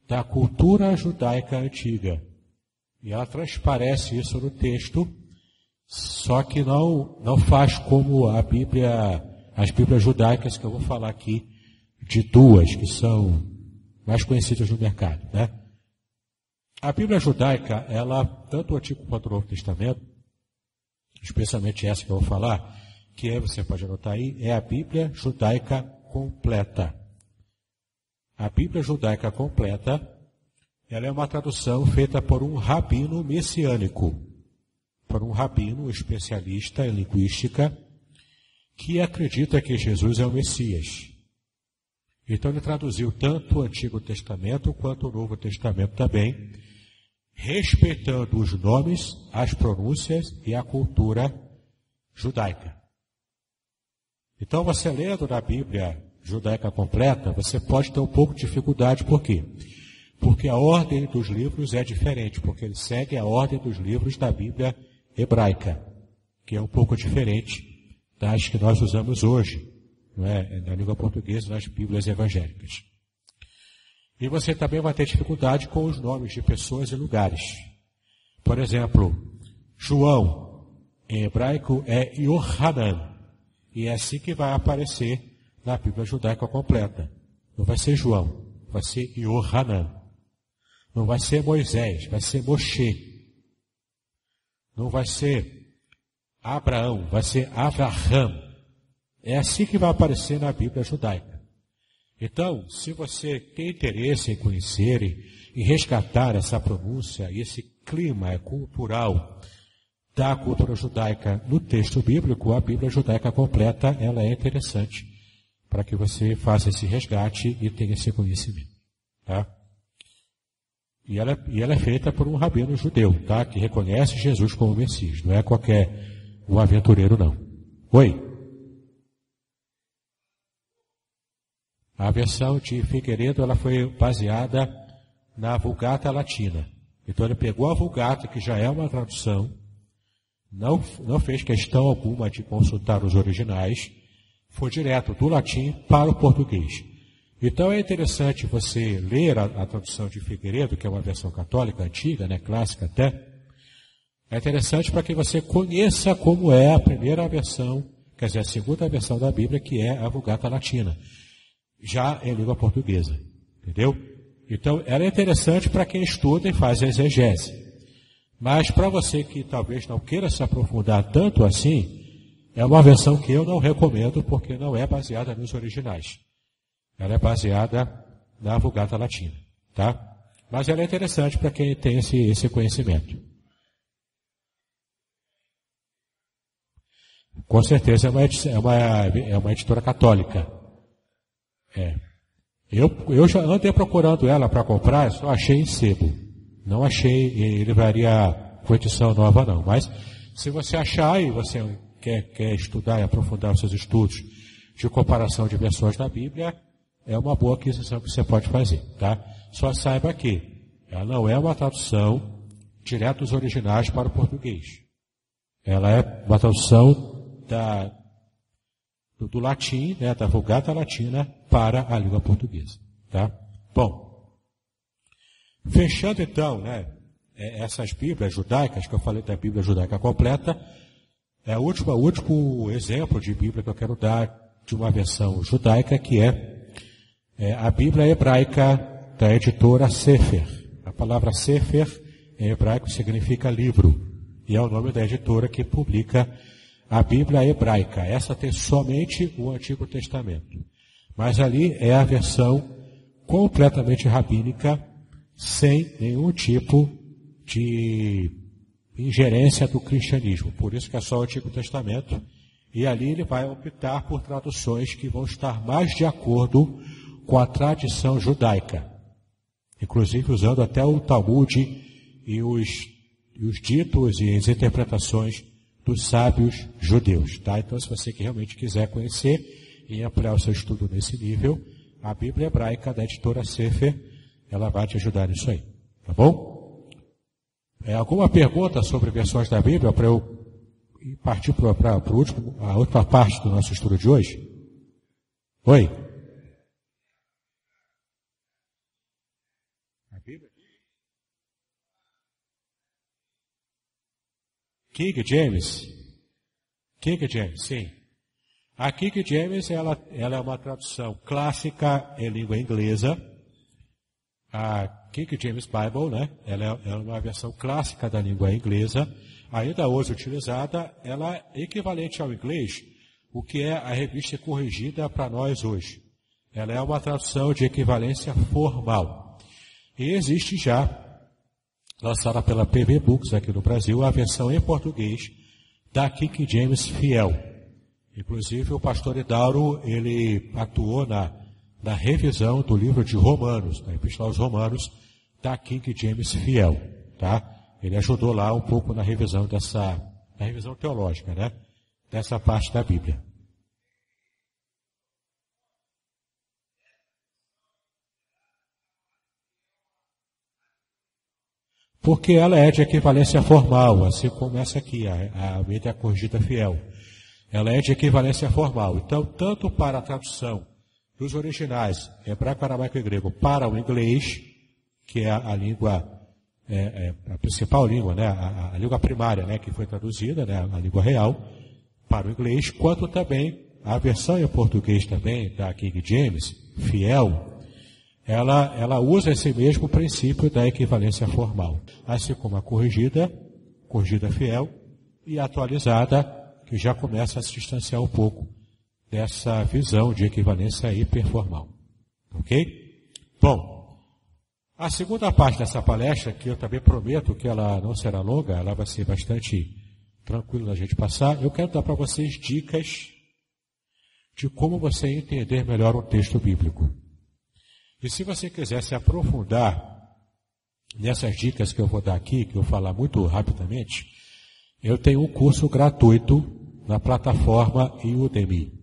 da cultura judaica antiga. E ela transparece isso no texto, só que não faz como as Bíblias judaicas que eu vou falar aqui, de 2 que são mais conhecidas no mercado, né? A Bíblia judaica, ela, tanto o Antigo quanto o Novo Testamento, especialmente essa que eu vou falar, que você pode anotar aí, é a Bíblia judaica completa. A Bíblia judaica completa, ela é uma tradução feita por um rabino messiânico, por um rabino especialista em linguística, que acredita que Jesus é o Messias. Então ele traduziu tanto o Antigo Testamento quanto o Novo Testamento também, respeitando os nomes, as pronúncias e a cultura judaica. Então, você lendo na Bíblia judaica completa, você pode ter um pouco de dificuldade. Por quê? Porque a ordem dos livros é diferente, porque ele segue a ordem dos livros da Bíblia hebraica, que é um pouco diferente das que nós usamos hoje, não é? Na língua portuguesa, nas Bíblias evangélicas. E você também vai ter dificuldade com os nomes de pessoas e lugares. Por exemplo, João, em hebraico, é Yohanan. E é assim que vai aparecer na Bíblia judaica completa. Não vai ser João, vai ser Yohanan. Não vai ser Moisés, vai ser Moshe. Não vai ser Abraão, vai ser Avraham. É assim que vai aparecer na Bíblia judaica. Então, se você tem interesse em conhecer e resgatar essa pronúncia e esse clima cultural da cultura judaica no texto bíblico, a Bíblia judaica completa, ela é interessante para que você faça esse resgate e tenha esse conhecimento. Tá? E ela é feita por um rabino judeu, tá? Que reconhece Jesus como Messias. Não é qualquer um aventureiro, não. Oi? A versão de Figueiredo, ela foi baseada na Vulgata Latina. Então ele pegou a Vulgata, que já é uma tradução, não fez questão alguma de consultar os originais, foi direto do latim para o português. Então é interessante você ler a tradução de Figueiredo, que é uma versão católica antiga, né, clássica até. É interessante para que você conheça como é a primeira versão, quer dizer, a segunda versão da Bíblia, que é a Vulgata Latina, já em língua portuguesa. Entendeu? Então, ela é interessante para quem estuda e faz a exegese. Mas para você que talvez não queira se aprofundar tanto assim, é uma versão que eu não recomendo, porque não é baseada nos originais. Ela é baseada na Vulgata Latina, tá? Mas ela é interessante para quem tem esse conhecimento. Com certeza é uma editora católica. Eu já andei procurando ela para comprar, só achei em sebo. Não achei em livraria com edição nova, não. Mas se você achar e você quer estudar e aprofundar os seus estudos de comparação de versões da Bíblia, é uma boa aquisição que você pode fazer, tá? Só saiba que ela não é uma tradução direta dos originais para o português. Ela é uma tradução do latim, né, da Vulgata Latina para a língua portuguesa, tá? Bom, fechando então, né, essas Bíblias judaicas, que eu falei da Bíblia judaica completa, o último exemplo de Bíblia que eu quero dar de uma versão judaica, que é a Bíblia hebraica da editora Sefer. A palavra Sefer em hebraico significa livro, e é o nome da editora que publica a Bíblia hebraica. Essa tem somente o Antigo Testamento. Mas ali é a versão completamente rabínica, sem nenhum tipo de ingerência do cristianismo. Por isso que é só o Antigo Testamento. E ali ele vai optar por traduções que vão estar mais de acordo com a tradição judaica. Inclusive usando até o Talmud e os ditos e as interpretações dos sábios judeus, tá? Então, se você que realmente quiser conhecer e ampliar o seu estudo nesse nível, a Bíblia hebraica da editora Sefer, ela vai te ajudar nisso aí, tá bom? Alguma pergunta sobre versões da Bíblia para eu partir para a última parte do nosso estudo de hoje? Oi? A Bíblia? King James, sim. A King James, ela é uma tradução clássica em língua inglesa. A King James Bible, né? Ela é uma versão clássica da língua inglesa, ainda hoje utilizada. Ela é equivalente ao inglês, o que é a revista corrigida para nós hoje. Ela é uma tradução de equivalência formal. E existe já, lançada pela PV Books aqui no Brasil, a versão em português da King James Fiel. Inclusive o pastor Idauro, ele atuou na revisão do livro de Romanos, da Epístola aos Romanos, da King James Fiel, tá? Ele ajudou lá um pouco na revisão na revisão teológica, né? dessa parte da Bíblia. Porque ela é de equivalência formal, assim como essa aqui, a Almeida Corrigida Fiel. Ela é de equivalência formal. Então, tanto para a tradução dos originais, hebraico, aramaico e grego, para o inglês, que é a língua, a principal língua, né, a língua primária, né, que foi traduzida, né, a língua real, para o inglês, quanto também a versão em português também, da King James, fiel, ela usa esse mesmo princípio da equivalência formal. Assim como a corrigida fiel, e a atualizada, que já começa a se distanciar um pouco dessa visão de equivalência hiperformal. Ok? Bom, a segunda parte dessa palestra, que eu também prometo que ela não será longa, ela vai ser bastante tranquila da gente passar, eu quero dar para vocês dicas de como você entender melhor um texto bíblico. E se você quiser se aprofundar nessas dicas que eu vou dar aqui, que eu vou falar muito rapidamente, eu tenho um curso gratuito na plataforma Udemy.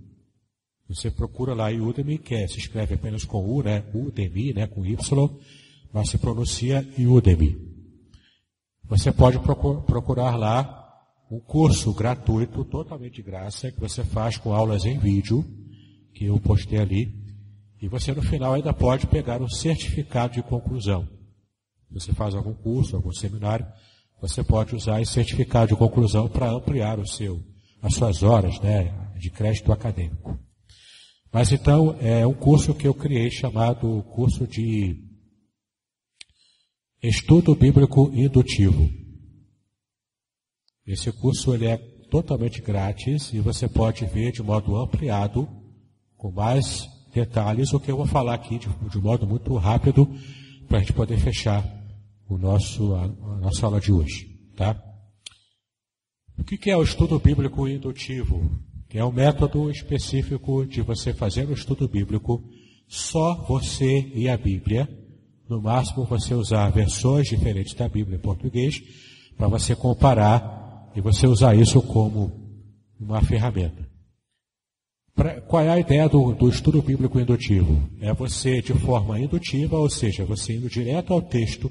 Você procura lá Udemy, que se escreve apenas com U, né? Udemy, né? Com Y, mas se pronuncia Udemy. Você pode procurar lá um curso gratuito, totalmente de graça, que você faz com aulas em vídeo, que eu postei ali. E você no final ainda pode pegar um certificado de conclusão. Você faz algum curso, algum seminário, você pode usar esse certificado de conclusão para ampliar as suas horas, né, de crédito acadêmico. Mas então, é um curso que eu criei chamado curso de Estudo Bíblico Indutivo. Esse curso ele é totalmente grátis e você pode ver de modo ampliado, com mais detalhes, o que eu vou falar aqui de modo muito rápido, para a gente poder fechar a nossa aula de hoje. Tá? O que é o estudo bíblico indutivo? É um método específico de você fazer o estudo bíblico, só você e a Bíblia. No máximo você usar versões diferentes da Bíblia em português, para você comparar e você usar isso como uma ferramenta. Qual é a ideia do estudo bíblico indutivo? É você, de forma indutiva, ou seja, você indo direto ao texto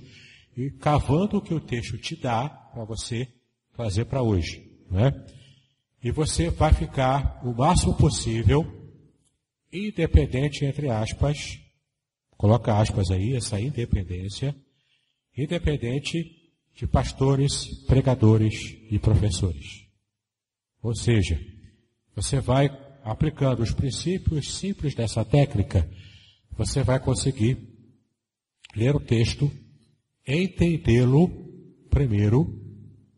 e cavando o que o texto te dá para você trazer para hoje. Não é? E você vai ficar o máximo possível independente, entre aspas, coloca aspas aí, essa independência, independente de pastores, pregadores e professores. Ou seja, você vai aplicando os princípios simples dessa técnica, você vai conseguir ler o texto, entendê-lo primeiro,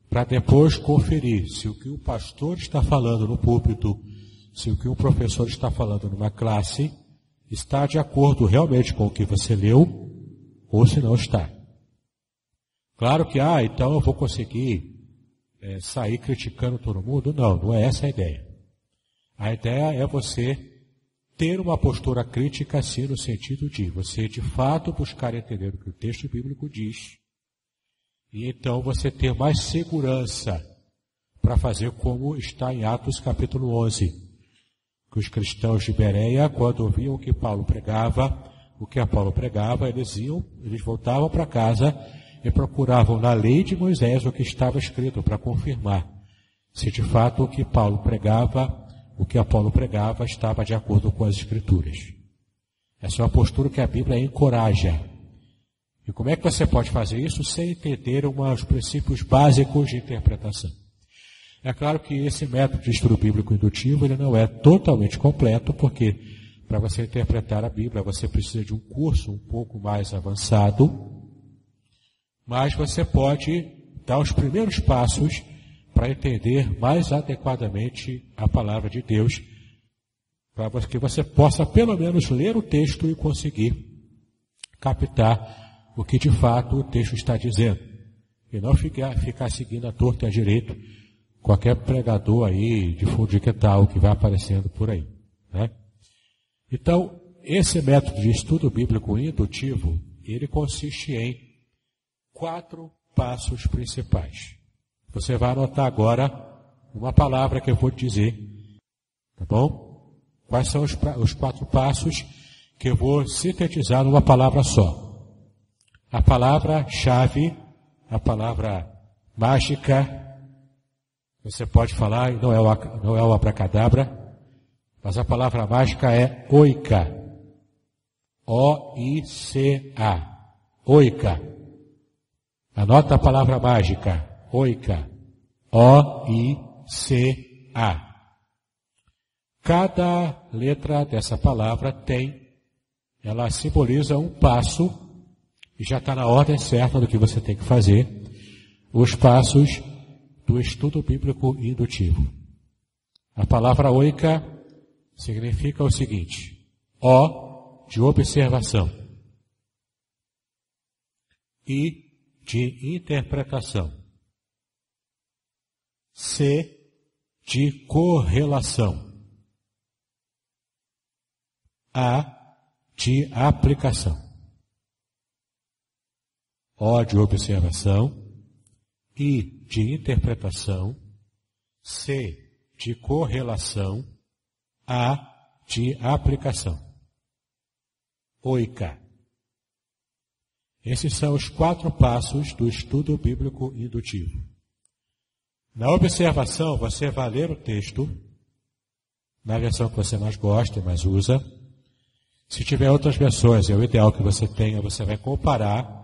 para depois conferir se o que o pastor está falando no púlpito, se o que o professor está falando numa classe, está de acordo realmente com o que você leu, ou se não está. Claro que, então eu vou conseguir sair criticando todo mundo. Não, não é essa a ideia. A ideia é você ter uma postura crítica, assim, no sentido de você, de fato, buscar entender o que o texto bíblico diz, e então você ter mais segurança para fazer como está em Atos capítulo 11, que os cristãos de Bereia, quando ouviam o que Paulo pregava, eles voltavam para casa e procuravam na lei de Moisés o que estava escrito para confirmar se de fato o que Apolo pregava estava de acordo com as Escrituras. Essa é uma postura que a Bíblia encoraja. E como é que você pode fazer isso sem entender os princípios básicos de interpretação? É claro que esse método de estudo bíblico indutivo ele não é totalmente completo, porque para você interpretar a Bíblia você precisa de um curso um pouco mais avançado, mas você pode dar os primeiros passos para entender mais adequadamente a palavra de Deus, para que você possa pelo menos ler o texto e conseguir captar o que de fato o texto está dizendo. E não ficar seguindo a torta e a direito qualquer pregador aí de fundo de quintal que vai aparecendo por aí. Né? Então, esse método de estudo bíblico indutivo, ele consiste em 4 passos principais. Você vai anotar agora uma palavra que eu vou te dizer. Tá bom? Quais são os 4 passos que eu vou sintetizar numa palavra só? A palavra-chave, a palavra mágica, você pode falar, não é o abracadabra, mas a palavra mágica é oika. O-I-C-A. Oika. Anota a palavra mágica. Oika. O-I-C-A. Cada letra dessa palavra ela simboliza um passo, e já está na ordem certa do que você tem que fazer, os passos do estudo bíblico indutivo. A palavra oika significa o seguinte: O de observação, I de interpretação, C de correlação, A de aplicação. O de observação, I de interpretação, C de correlação, A de aplicação. Oika. Esses são os 4 passos do estudo bíblico indutivo. Na observação, você vai ler o texto, na versão que você mais gosta e mais usa. Se tiver outras versões, é o ideal que você tenha, você vai comparar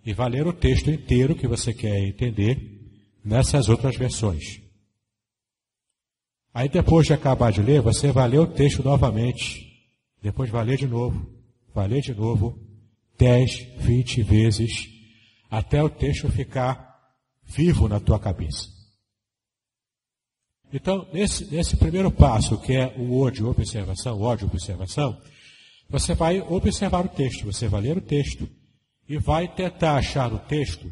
e vai ler o texto inteiro que você quer entender nessas outras versões. Aí depois de acabar de ler, você vai ler o texto novamente, depois vai ler de novo, 10, 20 vezes, até o texto ficar vivo na tua cabeça. Então, nesse primeiro passo, que é o O de observação, você vai observar o texto, você vai ler o texto e vai tentar achar no texto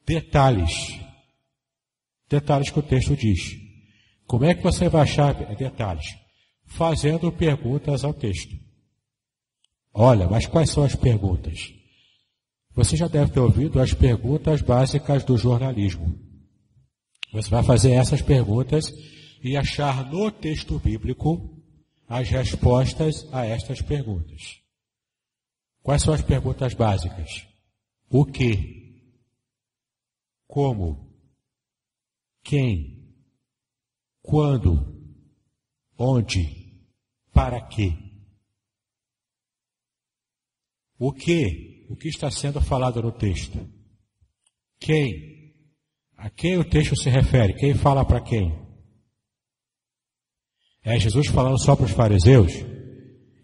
detalhes que o texto diz. Como é que você vai achar detalhes? Fazendo perguntas ao texto. Olha, mas quais são as perguntas? Você já deve ter ouvido as perguntas básicas do jornalismo. Você vai fazer essas perguntas e achar no texto bíblico as respostas a estas perguntas. Quais são as perguntas básicas? O que? Como? Quem? Quando? Onde? Para quê? O que? O que está sendo falado no texto? Quem? A quem o texto se refere? Quem fala para quem? É Jesus falando só para os fariseus?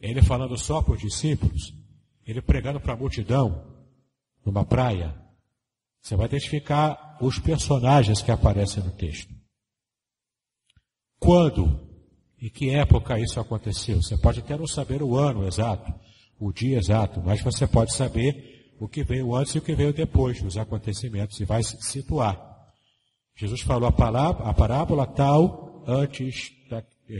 Ele falando só para os discípulos? Ele pregando para a multidão numa praia? Você vai identificar os personagens que aparecem no texto. Quando? Em que época isso aconteceu? Você pode até não saber o ano exato, o dia exato, mas você pode saber o que veio antes e o que veio depois dos acontecimentos e vai se situar. Jesus falou a parábola tal antes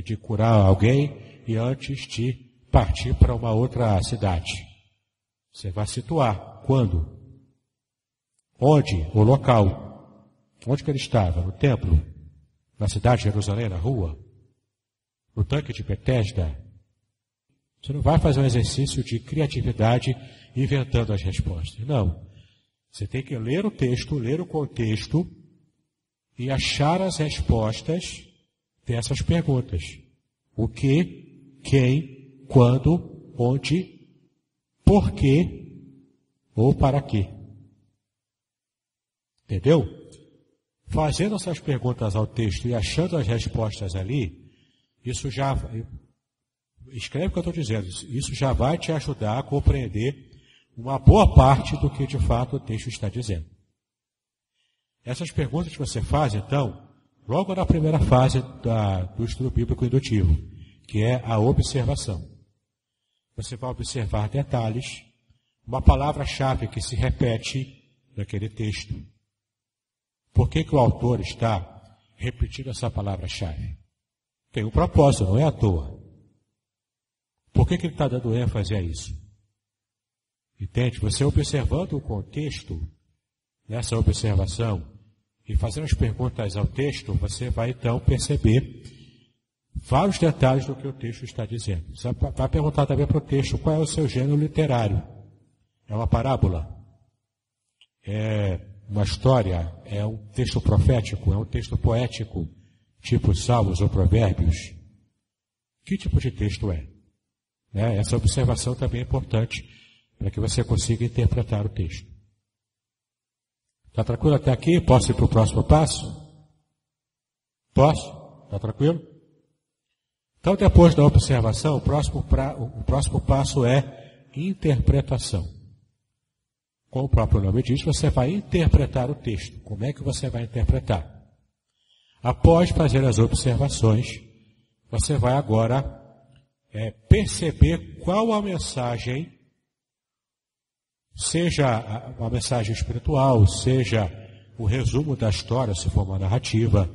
de curar alguém e antes de partir para uma outra cidade. Você vai situar. Quando? Onde? O local. Onde que ele estava? No templo? Na cidade de Jerusalém? Na rua? No tanque de Betesda? Você não vai fazer um exercício de criatividade inventando as respostas. Não. Você tem que ler o texto, ler o contexto e achar as respostas dessas perguntas. O que, quem, quando, onde, por quê ou para quê. Entendeu? Fazendo essas perguntas ao texto e achando as respostas ali, isso já... Escreve o que eu estou dizendo. Isso já vai te ajudar a compreender uma boa parte do que de fato o texto está dizendo. Essas perguntas que você faz, então, logo na primeira fase do estudo bíblico indutivo, que é a observação. Você vai observar detalhes, uma palavra-chave que se repete naquele texto. Por que o autor está repetindo essa palavra-chave? Tem um propósito, não é à toa. Por que ele está dando ênfase a isso? Entende? Você observando o contexto, nessa observação, e fazendo as perguntas ao texto, você vai então perceber vários detalhes do que o texto está dizendo. Você vai perguntar também para o texto qual é o seu gênero literário. É uma parábola? É uma história? É um texto profético? É um texto poético? Tipo Salmos ou Provérbios? Que tipo de texto é? Essa observação também é importante para que você consiga interpretar o texto. Está tranquilo até aqui? Posso ir para o próximo passo? Posso? Está tranquilo? Então, depois da observação, o próximo passo é interpretação. Como o próprio nome diz, você vai interpretar o texto. Como é que você vai interpretar? Após fazer as observações, você vai agora perceber qual a mensagem, seja uma mensagem espiritual, seja o resumo da história, se for uma narrativa.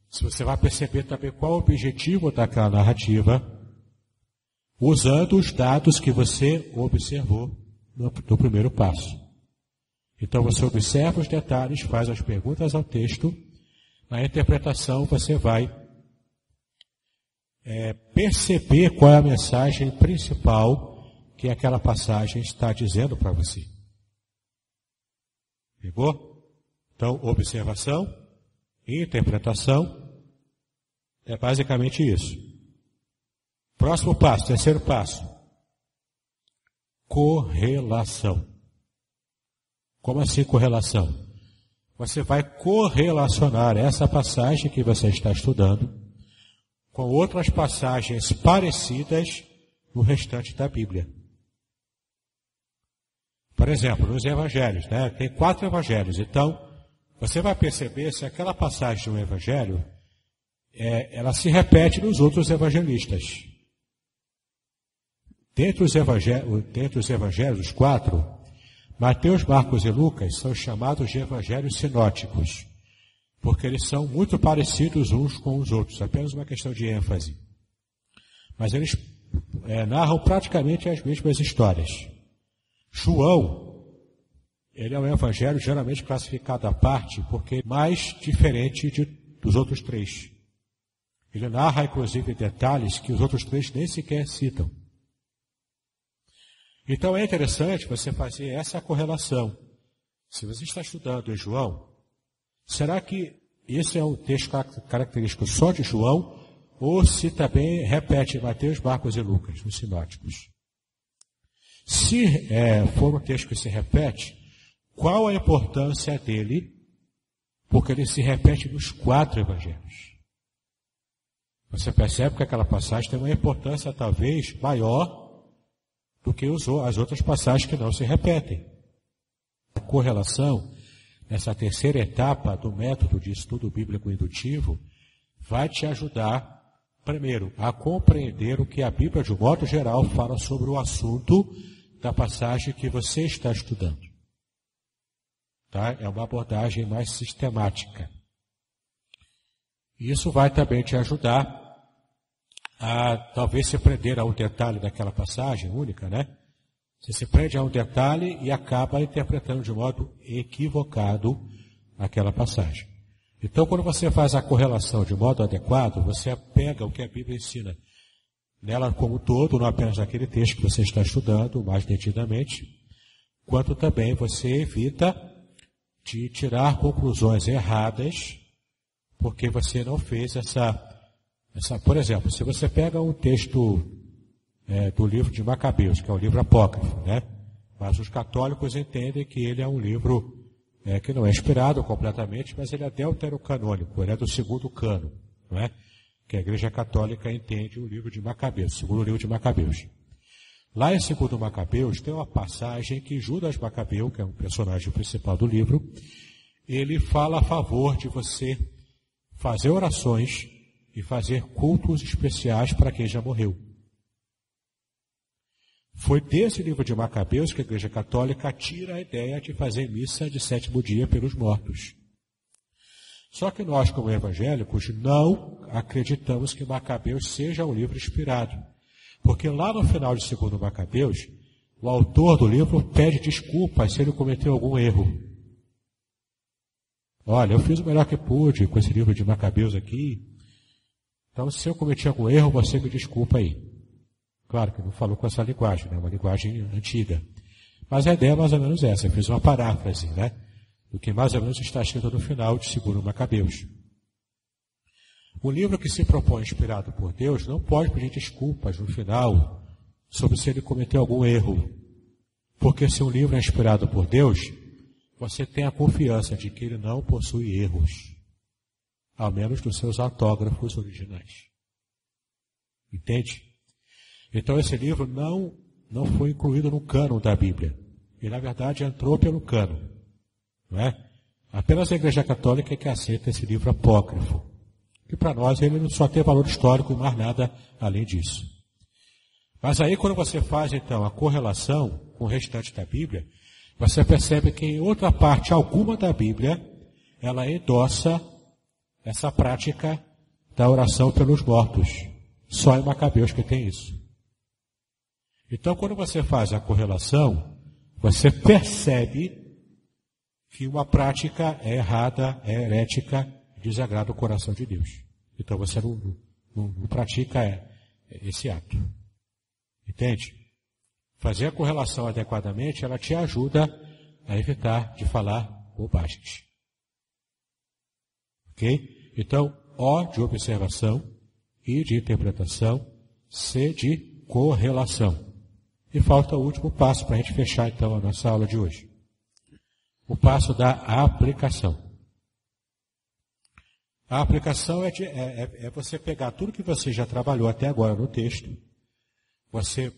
Se você vai perceber também qual o objetivo daquela narrativa, usando os dados que você observou no primeiro passo. Então você observa os detalhes, faz as perguntas ao texto. Na interpretação você vai perceber qual é a mensagem principal que aquela passagem está dizendo para você. Pegou? Então, observação, interpretação, é basicamente isso. Próximo passo, terceiro passo. Correlação. Como assim correlação? Você vai correlacionar essa passagem que você está estudando com outras passagens parecidas no restante da Bíblia. Por exemplo, nos evangelhos, tem 4 evangelhos. Então, você vai perceber se aquela passagem de um evangelho, ela se repete nos outros evangelistas. Dentre os evangelhos, os 4, Mateus, Marcos e Lucas são chamados de evangelhos sinóticos, porque eles são muito parecidos uns com os outros, apenas uma questão de ênfase. Mas eles narram praticamente as mesmas histórias. João, ele é um evangelho geralmente classificado à parte, porque é mais diferente dos outros 3. Ele narra, inclusive, detalhes que os outros 3 nem sequer citam. Então é interessante você fazer essa correlação. Se você está estudando em João, será que esse é um texto característico só de João, ou se também repete Mateus, Marcos e Lucas, nos sinóticos? Se for um texto que se repete, qual a importância dele? Porque ele se repete nos 4 evangelhos. Você percebe que aquela passagem tem uma importância talvez maior do que as outras passagens que não se repetem. A correlação, nessa terceira etapa do método de estudo bíblico indutivo, vai te ajudar, primeiro, a compreender o que a Bíblia, de um modo geral, fala sobre o assunto da passagem que você está estudando. Tá? É uma abordagem mais sistemática. Isso vai também te ajudar a talvez se prender a um detalhe daquela passagem única, Você se prende a um detalhe e acaba interpretando de modo equivocado aquela passagem. Então, quando você faz a correlação de modo adequado, você pega o que a Bíblia ensina nela como um todo, não apenas naquele texto que você está estudando mais detidamente, quanto também você evita de tirar conclusões erradas, porque você não fez por exemplo, se você pega um texto do livro de Macabeus, que é um livro apócrifo, mas os católicos entendem que ele é um livro que não é inspirado completamente, mas ele é deuterocanônico, ele é do segundo cano, que a Igreja Católica entende o livro de Macabeus, o segundo livro de Macabeus. Lá em segundo Macabeus tem uma passagem que Judas Macabeu, que é um personagem principal do livro, ele fala a favor de você fazer orações e fazer cultos especiais para quem já morreu. Foi desse livro de Macabeus que a Igreja Católica tira a ideia de fazer missa de 7º dia pelos mortos. Só que nós, como evangélicos, não acreditamos que Macabeus seja um livro inspirado. Porque lá no final de 2 Macabeus, o autor do livro pede desculpas se ele cometeu algum erro. Olha, eu fiz o melhor que pude com esse livro de Macabeus aqui. Então, se eu cometi algum erro, você me desculpa aí. Claro que não falou com essa linguagem, né? Uma linguagem antiga. Mas a ideia é mais ou menos essa. Eu fiz uma paráfrase, né? Do que mais ou menos está escrito no final de 2 Macabeus. Um livro que se propõe inspirado por Deus não pode pedir desculpas no final sobre se ele cometeu algum erro. Porque se um livro é inspirado por Deus, você tem a confiança de que ele não possui erros. Ao menos dos seus autógrafos originais. Entende? Então esse livro não foi incluído no cânon da Bíblia. Ele, na verdade, entrou pelo cânon. Não é? Apenas a Igreja Católica é que aceita esse livro apócrifo. Que para nós ele só tem valor histórico e mais nada além disso. Mas aí quando você faz então a correlação com o restante da Bíblia, você percebe que em outra parte alguma da Bíblia, ela endossa essa prática da oração pelos mortos. Só em Macabeus que tem isso. Então, quando você faz a correlação, você percebe que uma prática é errada, é herética, desagrada o coração de Deus. Então, você não pratica esse ato. Entende? Fazer a correlação adequadamente, ela te ajuda a evitar de falar bobagens. Ok? Então, O de observação, I de interpretação, C de correlação. E falta o último passo para a gente fechar então a nossa aula de hoje. O passo da aplicação. A aplicação é você pegar tudo que você já trabalhou até agora no texto, você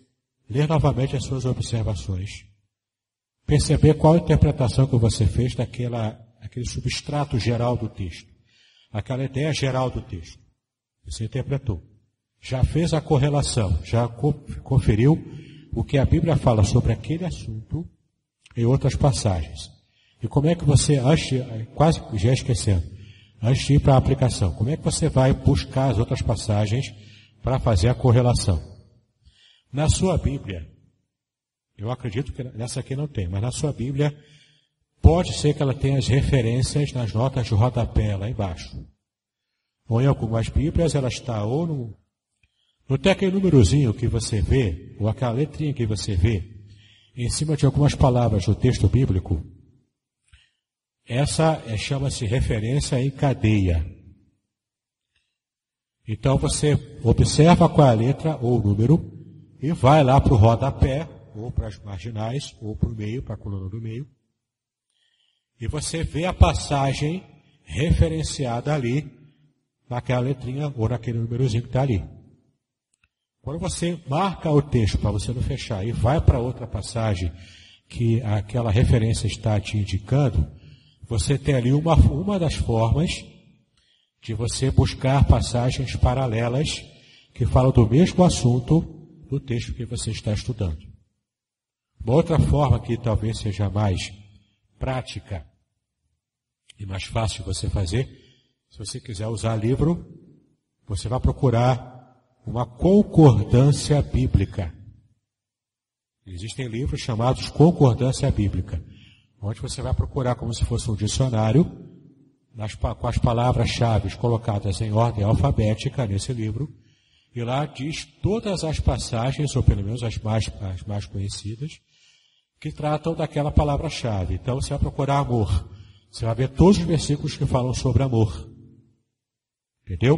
ler novamente as suas observações, perceber qual a interpretação que você fez daquele substrato geral do texto. Aquela ideia geral do texto. Você interpretou. Já fez a correlação, já conferiu o que a Bíblia fala sobre aquele assunto em outras passagens. E como é que você, quase já esquecendo, antes de ir para a aplicação, como é que você vai buscar as outras passagens para fazer a correlação? Na sua Bíblia, eu acredito que nessa aqui não tem, mas na sua Bíblia, pode ser que ela tenha as referências nas notas de rodapé lá embaixo. Ou em algumas Bíblias ela está ou no tem aquele númerozinho que você vê, ou aquela letrinha que você vê, em cima de algumas palavras do texto bíblico. Essa chama-se referência em cadeia. Então você observa qual é a letra ou o número e vai lá para o rodapé, ou para as marginais, ou para o meio, para a coluna do meio. E você vê a passagem referenciada ali, naquela letrinha ou naquele númerozinho que está ali. Quando você marca o texto para você não fechar e vai para outra passagem que aquela referência está te indicando, você tem ali uma das formas de você buscar passagens paralelas que falam do mesmo assunto do texto que você está estudando. Uma outra forma que talvez seja mais prática e mais fácil de você fazer, se você quiser usar livro, você vai procurar uma concordância bíblica. Existem livros chamados concordância bíblica, onde você vai procurar como se fosse um dicionário, com as palavras-chave colocadas em ordem alfabética nesse livro, e lá diz todas as passagens, ou pelo menos as mais conhecidas, que tratam daquela palavra-chave. Então você vai procurar amor. Você vai ver todos os versículos que falam sobre amor. Entendeu?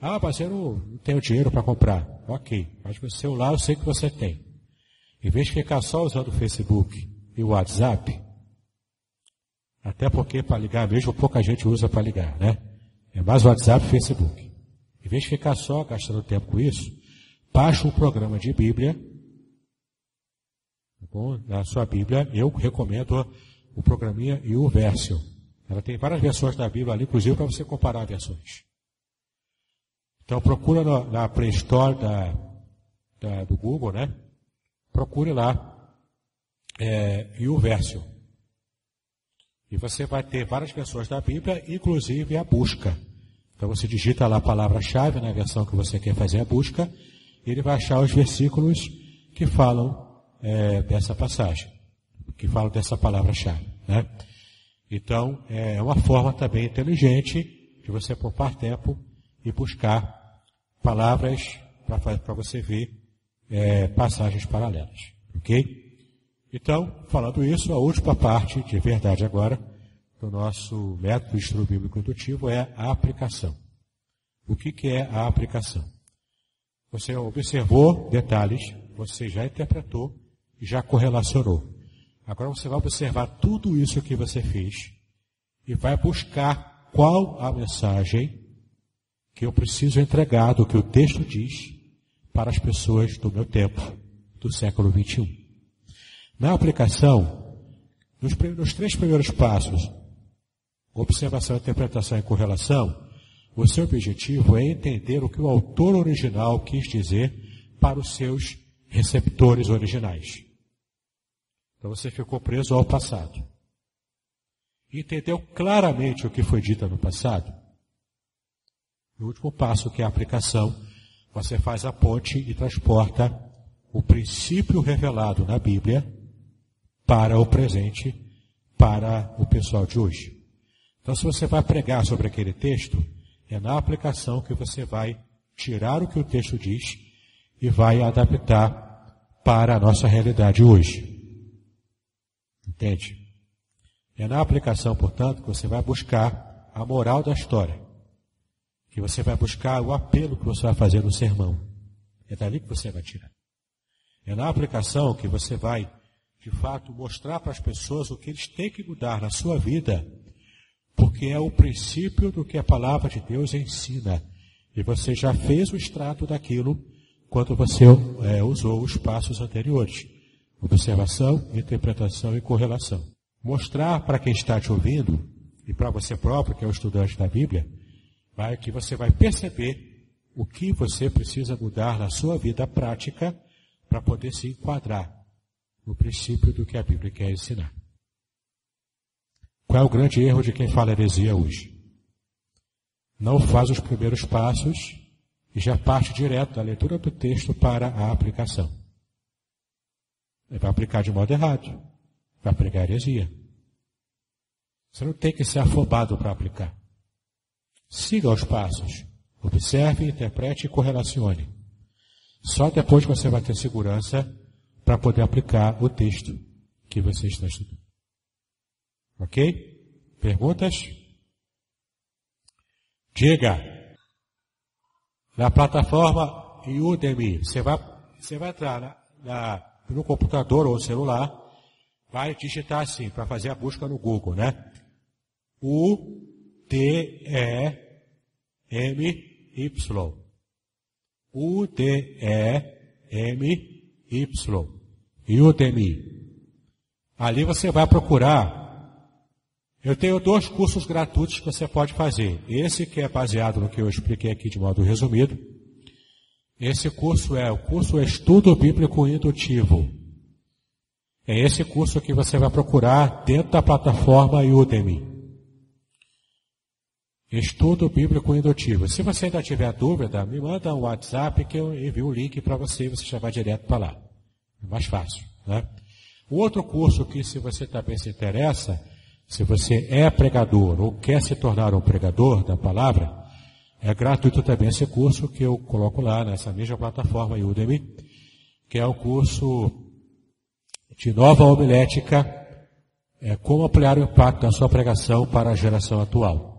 Ah, mas eu não tenho dinheiro para comprar. Ok, mas o celular eu sei que você tem. Em vez de ficar só usando o Facebook e o WhatsApp, até porque para ligar mesmo pouca gente usa para ligar, né? É mais o WhatsApp e o Facebook. Em vez de ficar só gastando tempo com isso, baixa um programa de Bíblia. Tá bom? Na sua Bíblia, eu recomendo o programinha YouVersion. Ela tem várias versões da Bíblia ali, inclusive para você comparar versões. Então procura na Play Store do Google, né? Procure lá YouVersion. E você vai ter várias versões da Bíblia, inclusive a busca. Então você digita lá a palavra-chave na versão que você quer fazer a busca, e ele vai achar os versículos que falam dessa passagem, que falam dessa palavra-chave, né? Então, é uma forma também inteligente de você poupar tempo e buscar palavras para você ver passagens paralelas. Ok? Então, falando isso, a última parte, de verdade agora, do nosso método de estudo bíblico indutivo é a aplicação. O que é a aplicação? Você observou detalhes, você já interpretou e já correlacionou. Agora você vai observar tudo isso que você fez e vai buscar qual a mensagem que eu preciso entregar do que o texto diz para as pessoas do meu tempo, do século XXI. Na aplicação, nos 3 primeiros passos, observação, interpretação e correlação, o seu objetivo é entender o que o autor original quis dizer para os seus receptores originais. Então você ficou preso ao passado. Entendeu claramente o que foi dito no passado? No último passo, que é a aplicação, você faz a ponte e transporta o princípio revelado na Bíblia para o presente, para o pessoal de hoje. Então, se você vai pregar sobre aquele texto, é na aplicação que você vai tirar o que o texto diz e vai adaptar para a nossa realidade hoje. Entende? É na aplicação, portanto, que você vai buscar a moral da história. Que você vai buscar o apelo que você vai fazer no sermão. É dali que você vai tirar. É na aplicação que você vai, de fato, mostrar para as pessoas o que eles têm que mudar na sua vida, porque é o princípio do que a palavra de Deus ensina. E você já fez o extrato daquilo quando você usou os passos anteriores. Observação, interpretação e correlação. Mostrar para quem está te ouvindo, e para você próprio, que é o estudante da Bíblia, que você vai perceber o que você precisa mudar na sua vida prática para poder se enquadrar no princípio do que a Bíblia quer ensinar. Qual é o grande erro de quem fala heresia hoje? Não faz os primeiros passos e já parte direto da leitura do texto para a aplicação. Ele vai aplicar de modo errado. Vai pregar heresia. Você não tem que ser afobado para aplicar. Siga os passos. Observe, interprete e correlacione. Só depois você vai ter segurança para poder aplicar o texto que você está estudando. Ok? Perguntas? Diga. Na plataforma Udemy, você vai entrar no computador ou celular, vai digitar assim, para fazer a busca no Google, né? U-D-E-M-Y. U-D-E-M-Y. Udemy. Ali você vai procurar. Eu tenho 2 cursos gratuitos que você pode fazer. Esse que é baseado no que eu expliquei aqui de modo resumido. Esse curso é o curso Estudo Bíblico Indutivo. É esse curso que você vai procurar dentro da plataforma Udemy. Estudo Bíblico Indutivo. Se você ainda tiver dúvida, me manda um WhatsApp que eu envio o link para você e você já vai direto para lá. É mais fácil, né? O outro curso que, se você também se interessa, se você é pregador ou quer se tornar um pregador da palavra, é gratuito também esse curso que eu coloco lá nessa mesma plataforma Udemy, que é o curso de nova homilética, como ampliar o impacto da sua pregação para a geração atual.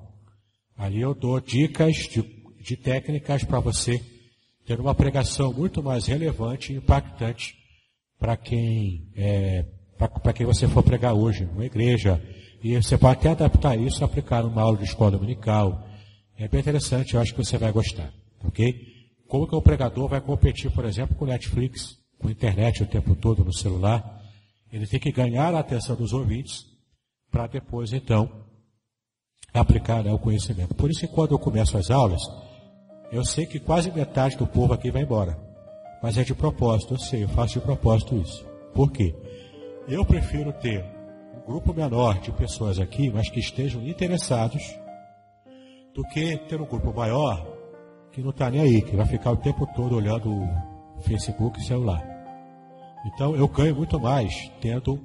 Ali eu dou dicas de técnicas para você ter uma pregação muito mais relevante e impactante para quem você for pregar hoje, numa igreja. E você pode até adaptar isso e aplicar numa aula de escola dominical. É bem interessante, eu acho que você vai gostar. Ok? Como que o pregador vai competir, por exemplo, com Netflix, com internet o tempo todo no celular? Ele tem que ganhar a atenção dos ouvintes para depois, então, aplicar o conhecimento. Por isso que quando eu começo as aulas, eu sei que quase metade do povo aqui vai embora. Mas é de propósito, eu sei, eu faço de propósito isso. Por quê? Eu prefiro ter um grupo menor de pessoas aqui, mas que estejam interessados, do que ter um grupo maior que não está nem aí, que vai ficar o tempo todo olhando o Facebook e celular. Então eu ganho muito mais tendo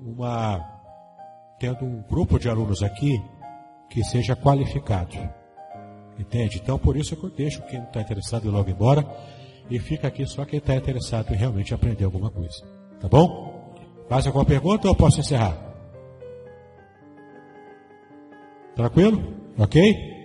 tendo um grupo de alunos aqui que seja qualificado. Entende? Então, por isso que eu deixo quem não está interessado em ir logo embora e fica aqui só quem está interessado em realmente aprender alguma coisa. Tá bom? Mais alguma pergunta ou eu posso encerrar? Tranquilo? Ok?